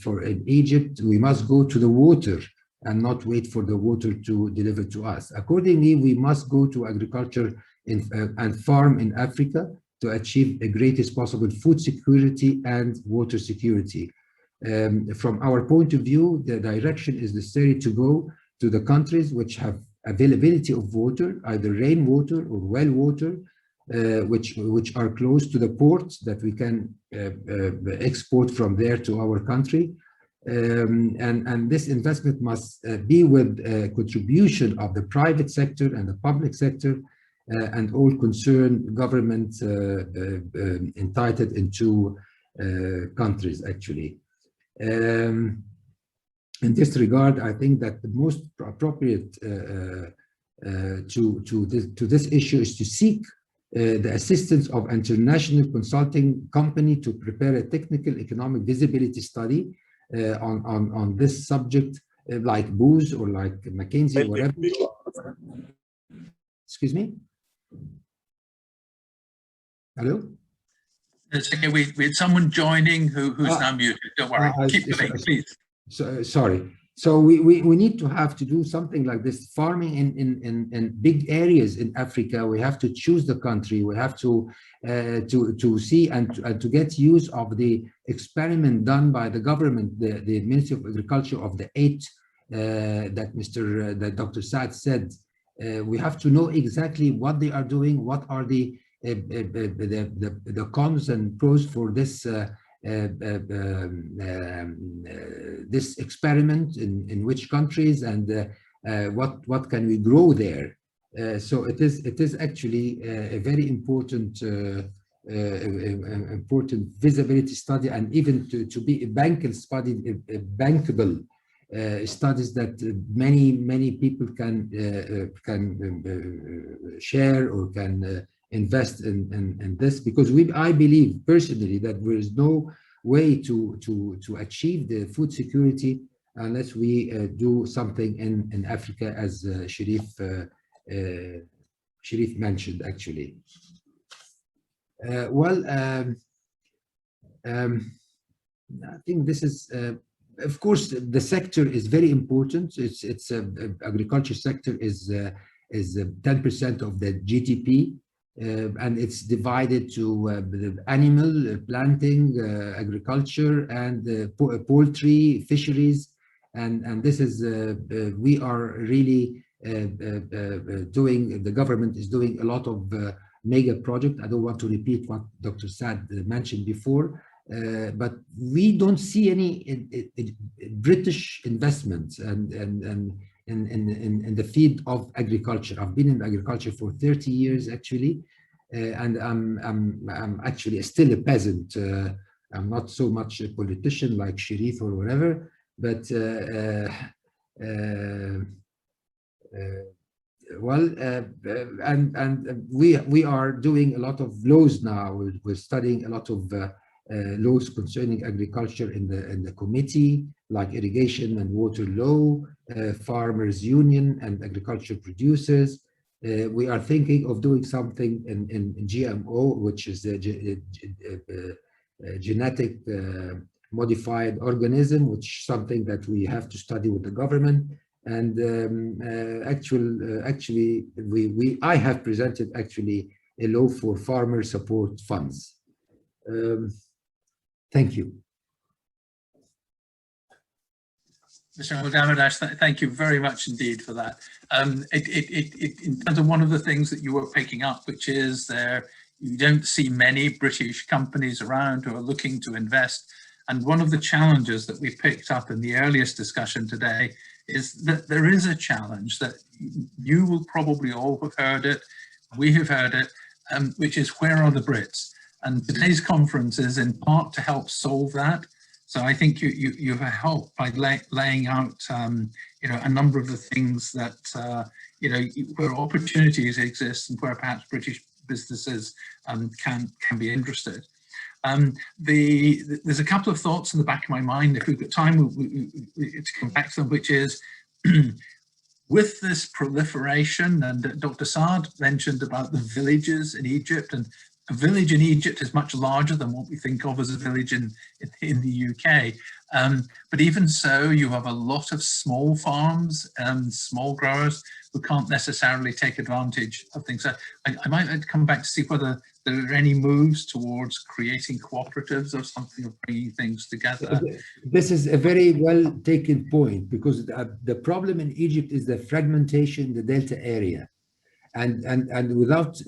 for in Egypt. We must go to the water and not wait for the water to deliver to us. Accordingly, we must go to agriculture and farm in Africa to achieve the greatest possible food security and water security. From our point of view, the direction is necessary to go to the countries which have availability of water, either rainwater or well water, which are close to the ports that we can export from there to our country. And this investment must be with contribution of the private sector and the public sector and all concerned governments entitled into countries, actually. In this regard, I think that the most appropriate to this issue is to seek the assistance of international consulting company to prepare a technical economic visibility study on this subject, like Booz or like McKinsey, whatever. Excuse me? Hello? It's okay. We had someone joining who's now muted. Don't worry. Keep going, please. So, sorry. So we need to do something like this farming in big areas in Africa. We have to choose the country. We have to see and to get use of the experiment done by the government, the Ministry of Agriculture of the 8 that Dr. Saad said. We have to know exactly what they are doing, what are the cons and pros for this this experiment in which countries, and what can we grow there. So it is actually a very important important visibility study, and even to be a bankable studies that many people can share or can invest in this, because I believe personally that there is no way to achieve the food security unless we do something in Africa, as Sharif mentioned, actually. I think this is of course the sector is very important. It's agriculture sector is 10% of the GDP. And it's divided to animal planting, agriculture, and poultry, fisheries, and this is we are really doing. The government is doing a lot of mega projects. I don't want to repeat what Dr. Saad mentioned before, but we don't see any British investments and in the field of agriculture. I've been in agriculture for 30 years actually, and I'm actually still a peasant. I'm not so much a politician like Sharif or whatever, but we are doing a lot of laws now. We're studying a lot of laws concerning agriculture in the committee, like irrigation and water law, farmers union and agriculture producers. We are thinking of doing something in GMO, which is genetic modified organism, which is something that we have to study with the government. And actually, I have presented actually a law for farmer support funds. Thank you. Mr. Al-Damadash, thank you very much indeed for that. In terms of one of the things that you were picking up, which is you don't see many British companies around who are looking to invest. And one of the challenges that we picked up in the earliest discussion today is that there is a challenge that you will probably all have heard it, we have heard it, which is where are the Brits? And today's conference is in part to help solve that. So I think you have helped by laying out, a number of the things that, where opportunities exist and where perhaps British businesses can be interested. There's a couple of thoughts in the back of my mind. If we've got time to come back to them, which is with this proliferation, and Dr. Saad mentioned about the villages in Egypt, and a village in Egypt is much larger than what we think of as a village in the UK. But even so, you have a lot of small farms and small growers who can't necessarily take advantage of things. So I might like to come back to see whether there are any moves towards creating cooperatives or something, of bringing things together. This is a very well taken point, because the problem in Egypt is the fragmentation in the Delta area. And without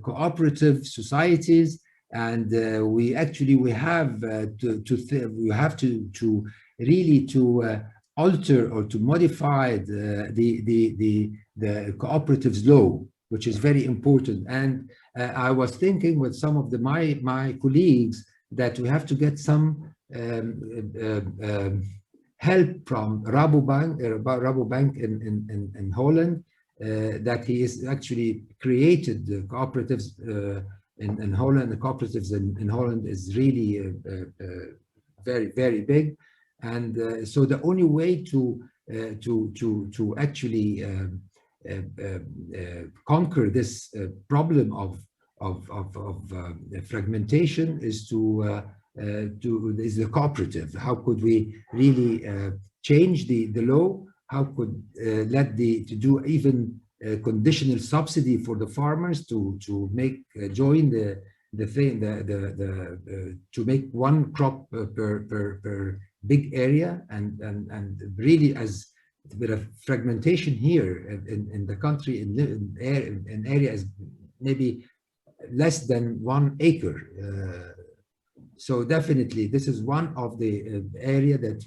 cooperative societies, and we have to really alter or to modify the cooperatives law, which is very important. And I was thinking with some of my colleagues that we have to get some help from Rabobank in Holland. That he is actually created the cooperatives in Holland. The cooperatives in Holland is really very, very big, and so the only way to actually conquer this problem of fragmentation is is the cooperative. How could we really change the law? How could to do even conditional subsidy for the farmers to make join to make one crop per big area, and really, as with a fragmentation here in the country in areas maybe less than 1 acre. So definitely this is one of the area that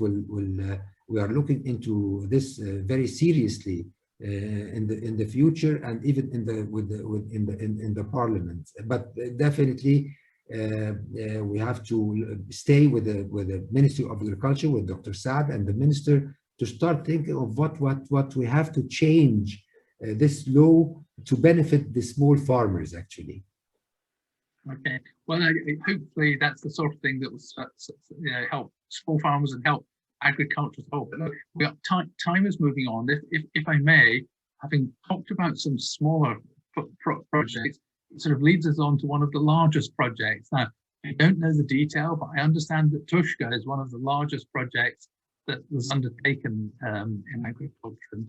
we are looking into this very seriously in the future, and even in the parliament. But definitely we have to stay with the Ministry of Agriculture, with Dr. Saad and the minister, to start thinking of what we have to change this law to benefit the small farmers actually. Okay, well, hopefully that's the sort of thing that will help small farmers and help agriculture as a whole. But look, time is moving on. If I may, having talked about some smaller projects, it sort of leads us on to one of the largest projects. Now, I don't know the detail, but I understand that Tushka is one of the largest projects that was undertaken in agriculture. And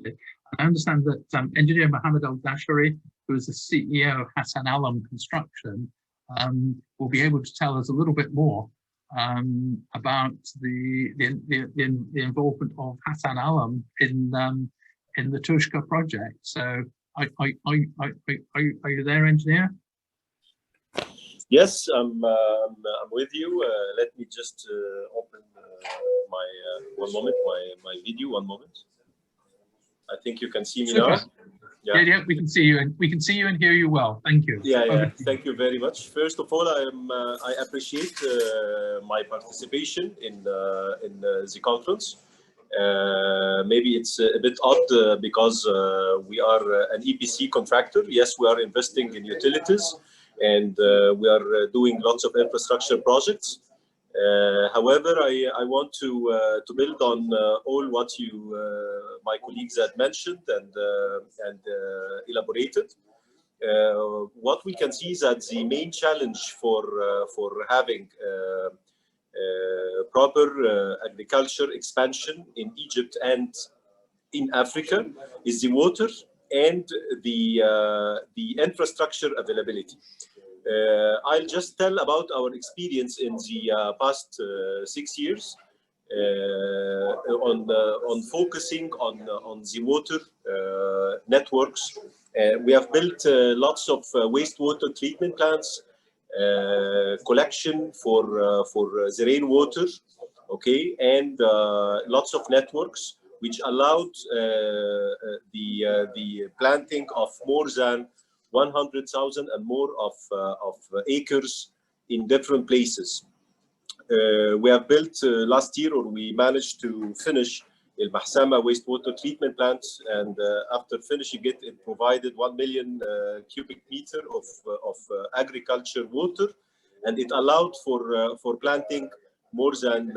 I understand that engineer Mohammed Al-Dashari, who is the CEO of Hassan Alam Construction, will be able to tell us a little bit more about the involvement of Hassan Alam in the Tushka project. So, are you there, engineer? Yes, I'm with you. Let me just open my one moment, my video. 1 moment. I think you can see me now. Yeah, we can see you, and we can see you and hear you well. Thank you. Yeah. Thank you very much. First of all, I appreciate my participation in the conference. Maybe it's a bit odd because we are an EPC contractor. Yes, we are investing in utilities, and we are doing lots of infrastructure projects. However, I want to build on all what my colleagues had mentioned and elaborated. what we can see is that the main challenge for having proper agriculture expansion in Egypt and in Africa is the water and the infrastructure availability. I'll just tell about our experience in the past 6 years on focusing on the water networks. We have built lots of wastewater treatment plants, collection for the rainwater, okay, and lots of networks which allowed the planting of more than 100,000 and more of acres in different places. We have built last year, or we managed to finish El Mahsama wastewater treatment plant, and after finishing it, it provided 1 million cubic meter of agriculture water, and it allowed for planting more than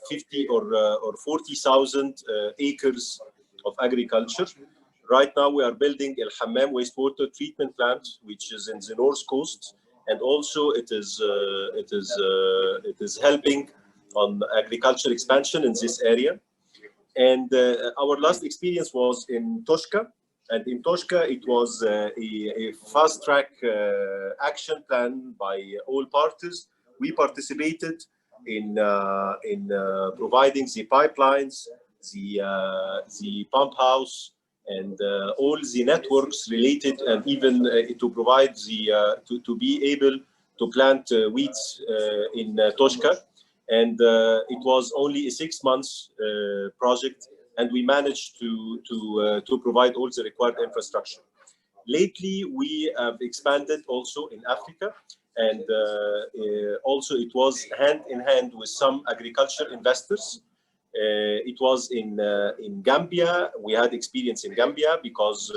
50 or 40,000 acres of agriculture. Right now, we are building El Hammam wastewater treatment plant, which is in the north coast, and also it is helping on agriculture expansion in this area. And our last experience was in Toshka, and in Toshka it was a fast-track action plan by all parties. We participated in providing the pipelines, the pump house, and all the networks related, and even to provide to be able to plant weeds in Toshka. And it was only a 6 months project, and we managed to provide all the required infrastructure. Lately, we have expanded also in Africa, and also it was hand in hand with some agriculture investors. It was in Gambia. We had experience in Gambia because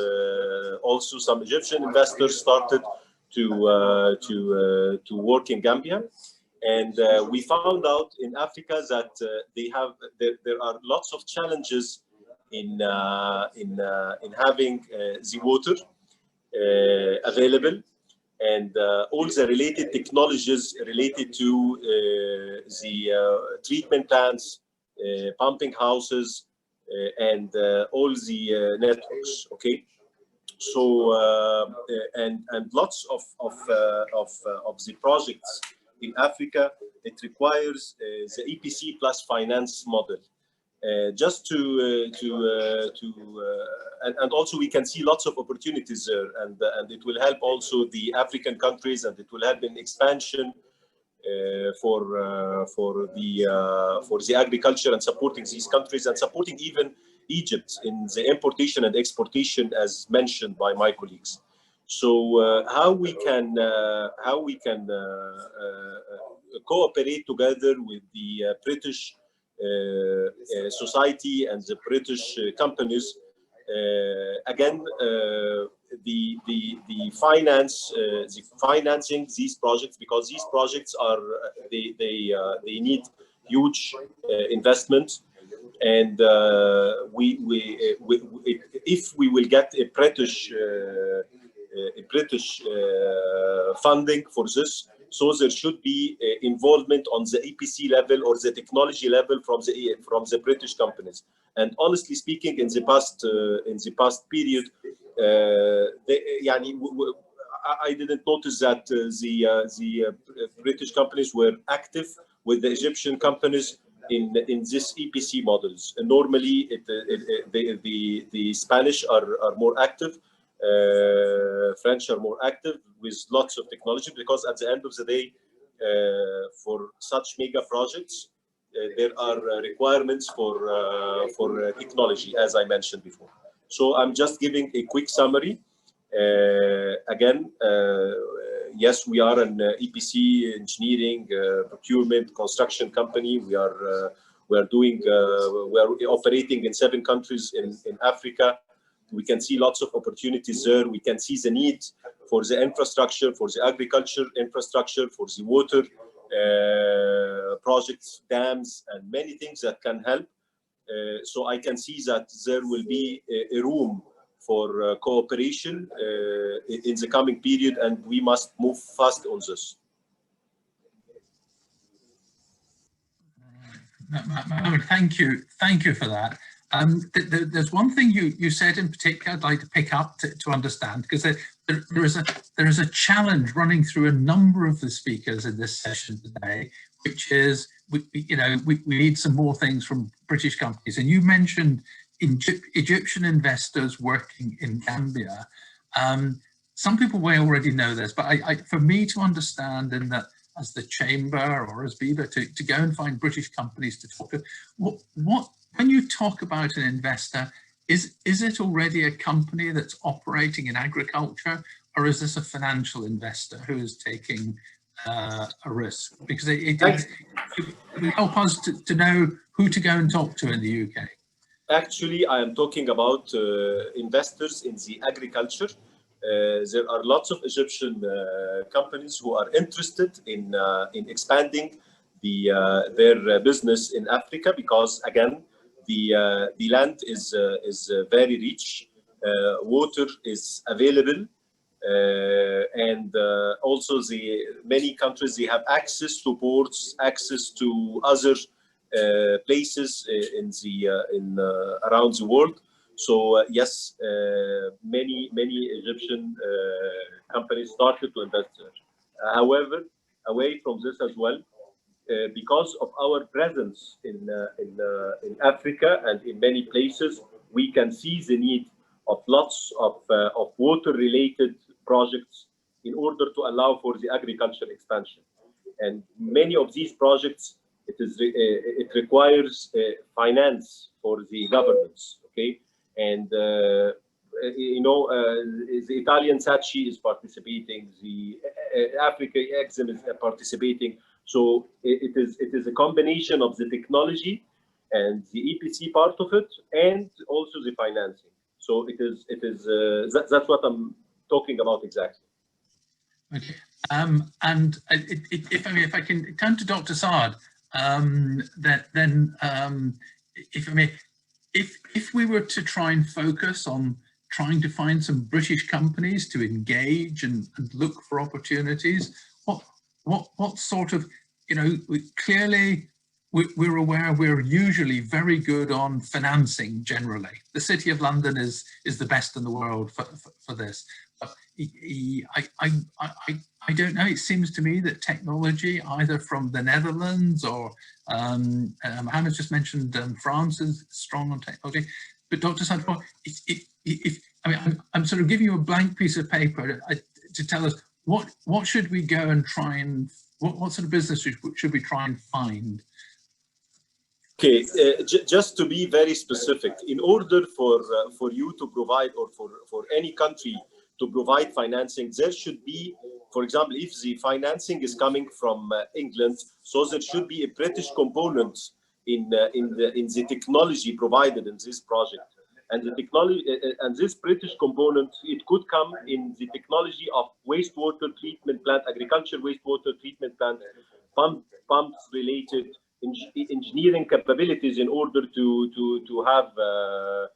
also some Egyptian investors started to work in Gambia. And we found out in Africa that there are lots of challenges in having the water available, and all the related technologies related to the treatment plants, pumping houses, and all the networks. Okay, so and lots of the projects in Africa, it requires the EPC plus finance model. Just and also we can see lots of opportunities there, and it will help also the African countries, and it will help in expansion for the agriculture, and supporting these countries, and supporting even Egypt in the importation and exportation, as mentioned by my colleagues. So how we can cooperate together with the British society and the British companies. Again, the financing these projects, because these projects are they need huge investment, and if we will get a British funding for this, so there should be involvement on the EPC level or the technology level from the British companies. And honestly speaking, in the past period, I didn't notice that the British companies were active with the Egyptian companies in this EPC models. And normally, the Spanish are more active. French are more active with lots of technology, because at the end of the day, for such mega projects, there are requirements for technology, as I mentioned before. So I'm just giving a quick summary. Again, yes, we are an EPC engineering, procurement, construction company. We are operating in 7 countries in Africa. We can see lots of opportunities there. We can see the need for the infrastructure, for the agriculture infrastructure, for the water projects, dams, and many things that can help. So I can see that there will be a room for cooperation in the coming period, and we must move fast on this. Thank you for that. There's one thing you said in particular I'd like to pick up to understand, because there is a challenge running through a number of the speakers in this session today, which is we need some more things from British companies. And you mentioned Egyptian investors working in Gambia. Some people may already know this, but for me to understand, in that as the Chamber or as BEBA to go and find British companies to talk to, when you talk about an investor, is it already a company that's operating in agriculture, or is this a financial investor who is taking a risk? Because it will help us to know who to go and talk to in the UK. Actually, I am talking about investors in the agriculture. There are lots of Egyptian companies who are interested in expanding their business in Africa, because again, the land is very rich, water is available, and also many countries, they have access to ports, access to other places around the world. So yes, many Egyptian companies started to invest there. However, away from this as well, because of our presence in Africa and in many places, we can see the need of lots of water-related projects in order to allow for the agricultural expansion. And many of these projects, it requires finance for the governments. Okay. And the Italian SACI is participating, the Africa Exim is participating. So it is a combination of the technology and the EPC part of it, and also the financing. So that's what I'm talking about exactly. Okay. And if I can turn to Dr. Saad, if we were to try and focus on trying to find some British companies to engage and look for opportunities, what sort of, clearly we're aware we're usually very good on financing generally. The City of London is the best in the world for this. But I don't know, it seems to me that technology, either from the Netherlands or Hannah just mentioned France is strong on technology, but Dr. Saad, I'm sort of giving you a blank piece of paper to tell us what should we go and try and, what sort of business should we try and find? Okay, just to be very specific, in order for you to provide, or for any country to provide financing, there should be, for example, if the financing is coming from England, so there should be a British component in the technology provided in this project. And the technology, and this British component, it could come in the technology of wastewater treatment plant, agriculture wastewater treatment plant, pumps related, engineering capabilities in order to have a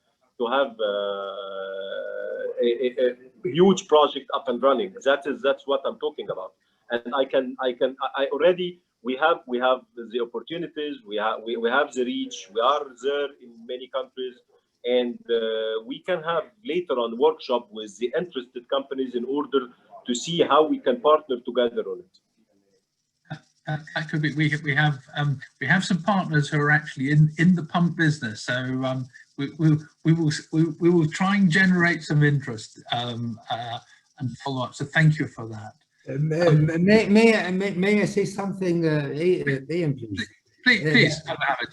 huge project up and running. That's what I'm talking about. And we have the opportunities, we have the reach, we are there in many countries, and we can have later on workshop with the interested companies in order to see how we can partner together on it. That could be. We have some partners who are actually in the pump business, so we will try and generate some interest and follow up. So thank you for that. May I say something, Ian, please? Please,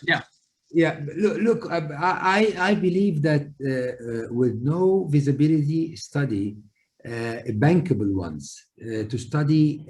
yeah. Yeah, look, I believe that with no visibility study, bankable ones, to study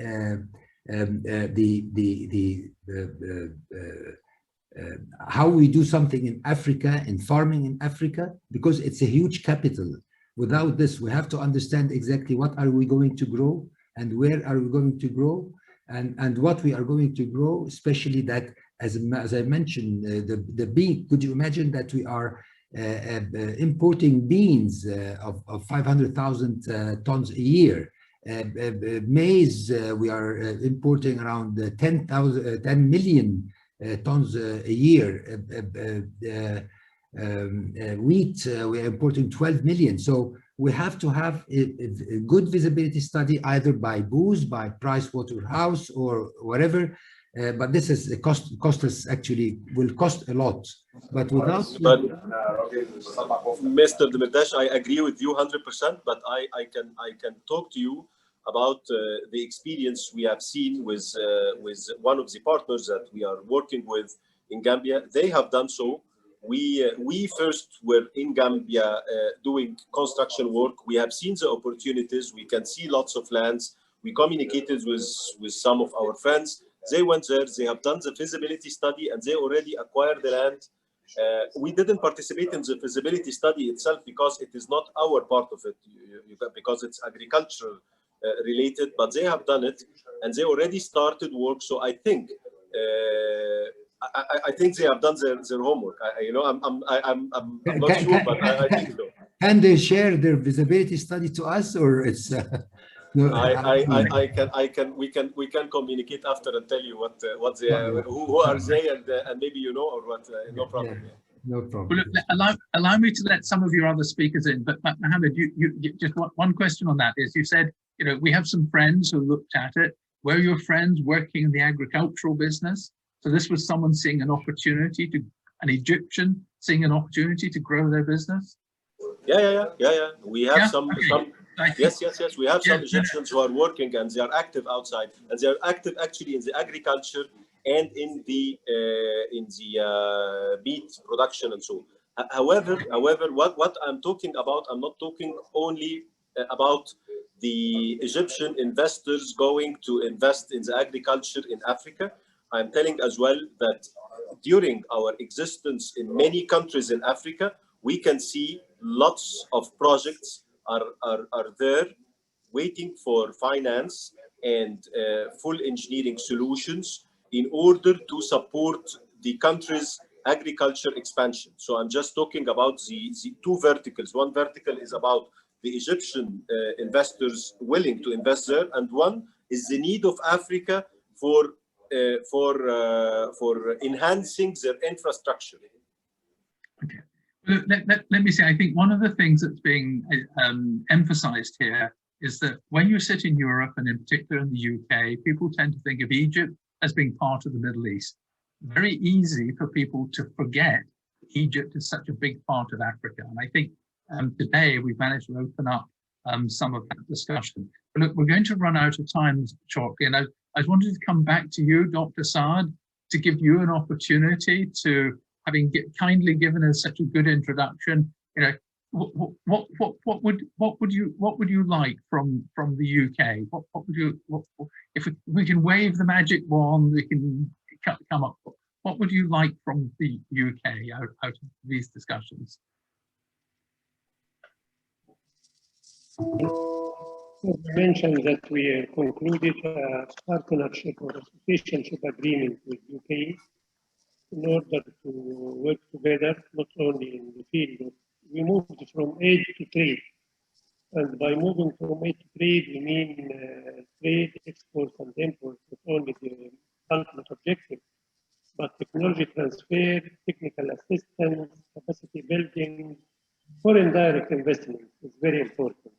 how we do something in Africa, in farming in Africa, because it's a huge capital. Without this, we have to understand exactly what are we going to grow and where are we going to grow, and what we are going to grow, especially that, as I mentioned, the beet. Could you imagine that we are importing beans of 500,000 tons a year. Maize, we are importing around 10 million tons a year. Wheat, we are importing 12 million. So we have to have a good visibility study, either by Booz, by Price Waterhouse, or whatever. But this is a cost us actually will cost a lot. But without. Mr. Demirtas, I agree with you 100%. But I can talk to you about the experience we have seen with one of the partners that we are working with in Gambia. They have done so. We first were in Gambia doing construction work. We have seen the opportunities. We can see lots of lands. We communicated with some of our friends. They went there. They have done the feasibility study, and they already acquired the land. We didn't participate in the feasibility study itself because it is not our part of it, because it's agricultural related. But they have done it, and they already started work. So I think. I think they have done their homework. I'm not sure, but I think so. Can they share their visibility study to us, or it's? No, we can communicate after and tell you what they are, who are they, and maybe you know, or what. No problem. Yeah, no problem. Well, allow me to let some of your other speakers in. But Mohammed, you just one question on that is, you said, we have some friends who looked at it. Were your friends working in the agricultural business? So this was someone seeing an opportunity an Egyptian seeing an opportunity to grow their business? Yeah. We have some yes. We have some Egyptians who are working, and they are active outside, and they are active actually in the agriculture and in the beet production and so on. However, what I'm talking about, I'm not talking only about the Egyptian investors going to invest in the agriculture in Africa. I'm telling as well that during our existence in many countries in Africa, we can see lots of projects are there waiting for finance and full engineering solutions in order to support the country's agriculture expansion. So I'm just talking about the two verticals. One vertical is about the Egyptian investors willing to invest there, and one is the need of Africa for enhancing their infrastructure. Okay. Let me say, I think one of the things that's being emphasized here is that when you sit in Europe, and in particular in the UK, people tend to think of Egypt as being part of the Middle East. Very easy for people to forget Egypt is such a big part of Africa. And I think today we've managed to open up some of that discussion. But look, we're going to run out of time shortly, and I wanted to come back to you, Dr. Saad, to give you an opportunity to, having kindly given us such a good introduction, what would you like from the UK? What would you, if we can wave the magic wand, we can come up. What would you like from the UK out of these discussions? I mentioned that we concluded a partnership or associationship agreement with UK in order to work together, not only in the field. We moved from aid to trade. And by moving from aid to trade, we mean trade, exports, and imports, not only the ultimate objective, but technology transfer, technical assistance, capacity building, foreign direct investment is very important.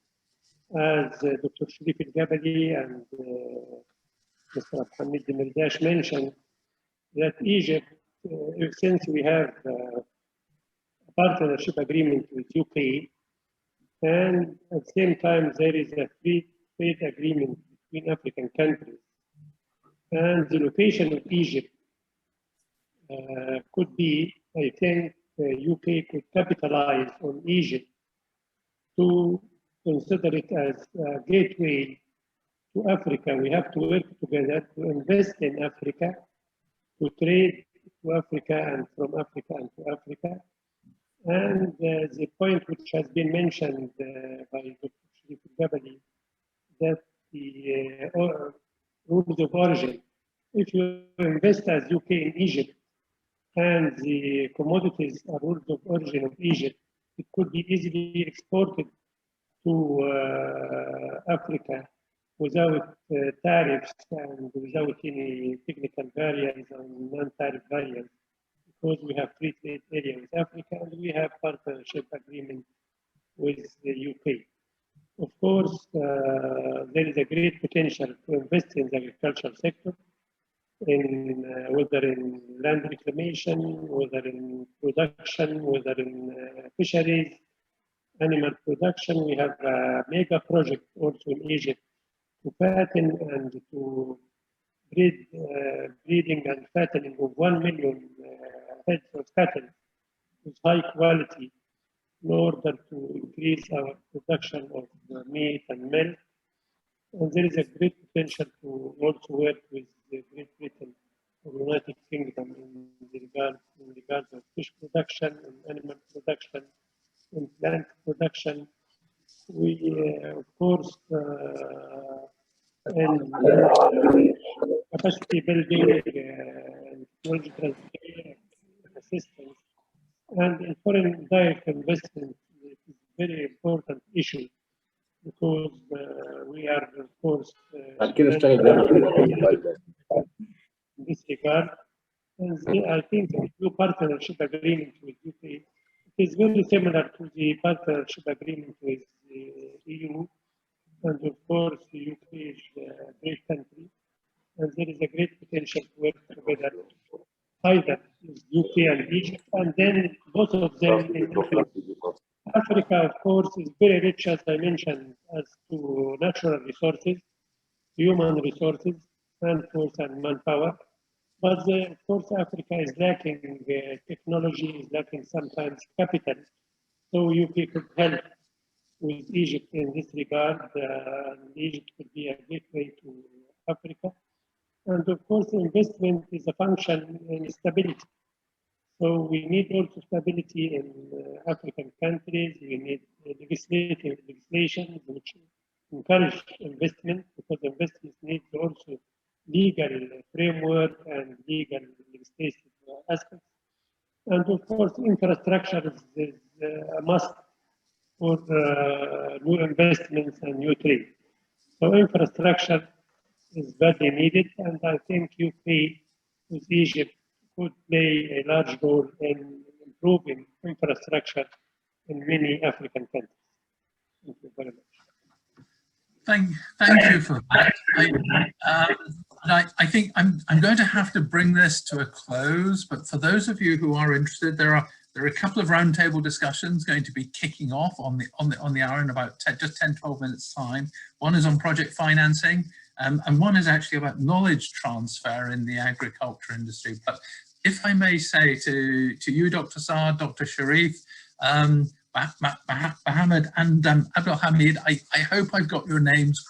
As Dr. Sharif Al-Gabali and Mr. Mohammed Demirtas mentioned, that Egypt, since we have a partnership agreement with UK, and at the same time there is a free trade agreement between African countries, and the location of Egypt could be, I think, UK could capitalize on Egypt to consider it as a gateway to Africa. We have to work together to invest in Africa, to trade to Africa and from Africa and to Africa. And the point which has been mentioned by Dr. Sharif Al-Gabali, that the rules of origin, if you invest as UK in Egypt, and the commodities are rules of origin of Egypt, it could be easily exported to Africa without tariffs and without any technical barriers and non-tariff barriers, because we have free trade area with Africa and we have partnership agreement with the UK. Of course, there is a great potential to invest in the agricultural sector, in whether in land reclamation, whether in production, whether in fisheries, animal production. We have a mega project also in Egypt to fatten and to breeding and fattening of 1 million heads of cattle with high quality in order to increase our production of meat and milk. And there is a great potential to also work with Great Britain or United Kingdom in regards of fish production and animal production and plant production. We, of course, and capacity building and technology transfer assistance and in foreign direct investment is a very important issue because we are, of course, in this regard. And I think the new partnership agreement with UK is very similar to the partnership agreement with the EU. And of course, the UK is a great country. And there is a great potential to work together, either with UK and Egypt, and then both of them in Africa. Africa, of course, is very rich, as I mentioned, as to natural resources, human resources, and force and manpower. But of course, Africa is lacking technology, is lacking sometimes capital. So UK could help with Egypt in this regard. Egypt could be a gateway to Africa. And of course, investment is a function in stability. So we need also stability in African countries. We need legislation which encourage investment, because investment needs also legal framework and legal legislative aspects. And of course, infrastructure is a must for new investments and new trade. So infrastructure is badly needed, and I think UK with Egypt could play a large role in improving infrastructure in many African countries. Thank you very much. Thank you for that. I think I'm going to have to bring this to a close, but for those of you who are interested, there are a couple of roundtable discussions going to be kicking off on the hour in about just 10-12 minutes time. One is on project financing, and one is actually about knowledge transfer in the agriculture industry. But if I may say to you, Dr. Saad, Dr. Sharif, Mohammed and Abdul Hamid, I hope I've got your names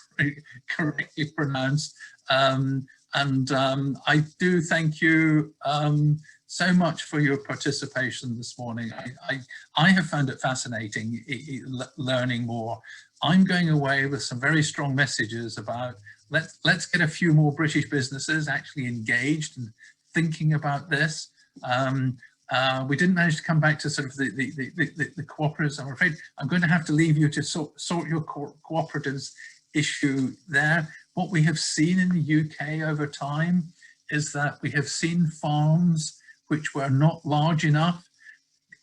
correctly pronounced. I do thank you so much for your participation this morning. I have found it fascinating learning more. I'm going away with some very strong messages about let's get a few more British businesses actually engaged and thinking about this. We didn't manage to come back to sort of the cooperatives. I'm afraid I'm going to have to leave you to sort your cooperatives issue there. What we have seen in the UK over time is that we have seen farms which were not large enough,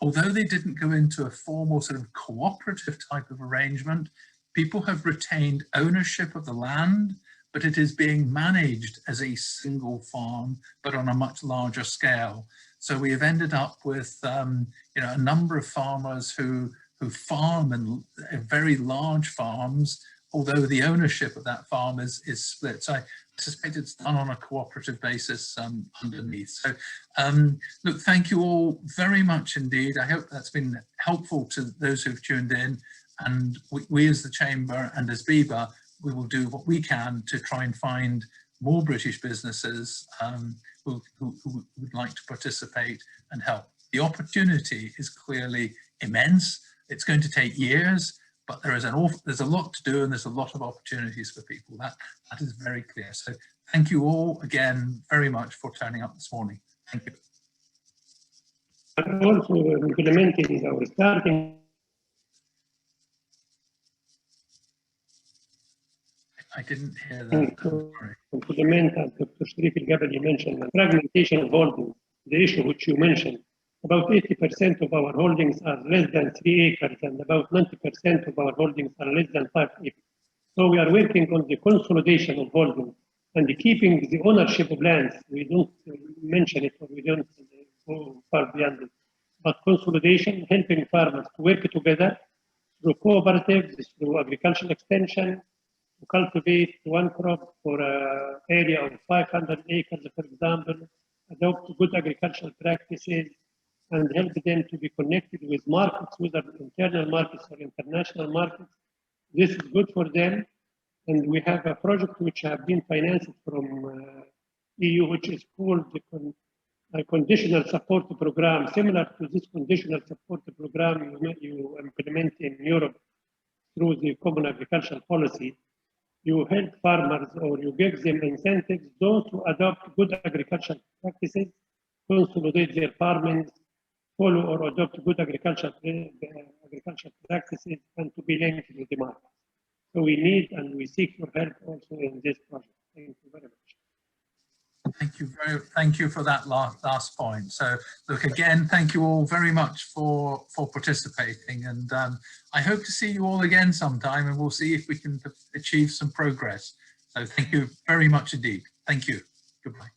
although they didn't go into a formal sort of cooperative type of arrangement. People have retained ownership of the land, but it is being managed as a single farm, but on a much larger scale. So we have ended up with a number of farmers who farm in very large farms, although the ownership of that farm is split. So I suspect it's done on a cooperative basis underneath. So look, thank you all very much indeed. I hope that's been helpful to those who've tuned in, and we as the Chamber and as BEBA, we will do what we can to try and find more British businesses who would like to participate and help. The opportunity is clearly immense. It's going to take years, but there's a lot to do, and there's a lot of opportunities for people. That is very clear. So thank you all again very much for turning up this morning. Thank you. are also implementing or starting. I didn't hear that. Sorry. Implement, as Dr. Sharif Al-Gabali mentioned, fragmentation of holdings, the issue which you mentioned. About 80% of our holdings are less than 3 acres, and about 90% of our holdings are less than 5 acres. So we are working on the consolidation of holdings and keeping the ownership of lands. We don't mention it, or we don't go far beyond it. But consolidation, helping farmers to work together through cooperatives, through agricultural extension, to cultivate one crop for an area of 500 acres, for example, adopt good agricultural practices, and help them to be connected with markets, whether internal markets or international markets. This is good for them. And we have a project which have been financed from EU, which is called the Conditional Support Program, similar to this Conditional Support Program you implement in Europe through the Common Agricultural Policy. You help farmers, or you give them incentives, those who adopt good agricultural practices, consolidate their farming, follow or adopt good agricultural practices, and to be linked with the market. So we need and we seek your help also in this project. Thank you very much. Thank you for that last point. So look, again, thank you all very much for participating, and I hope to see you all again sometime, and we'll see if we can achieve some progress. So thank you very much indeed. Thank you. Goodbye.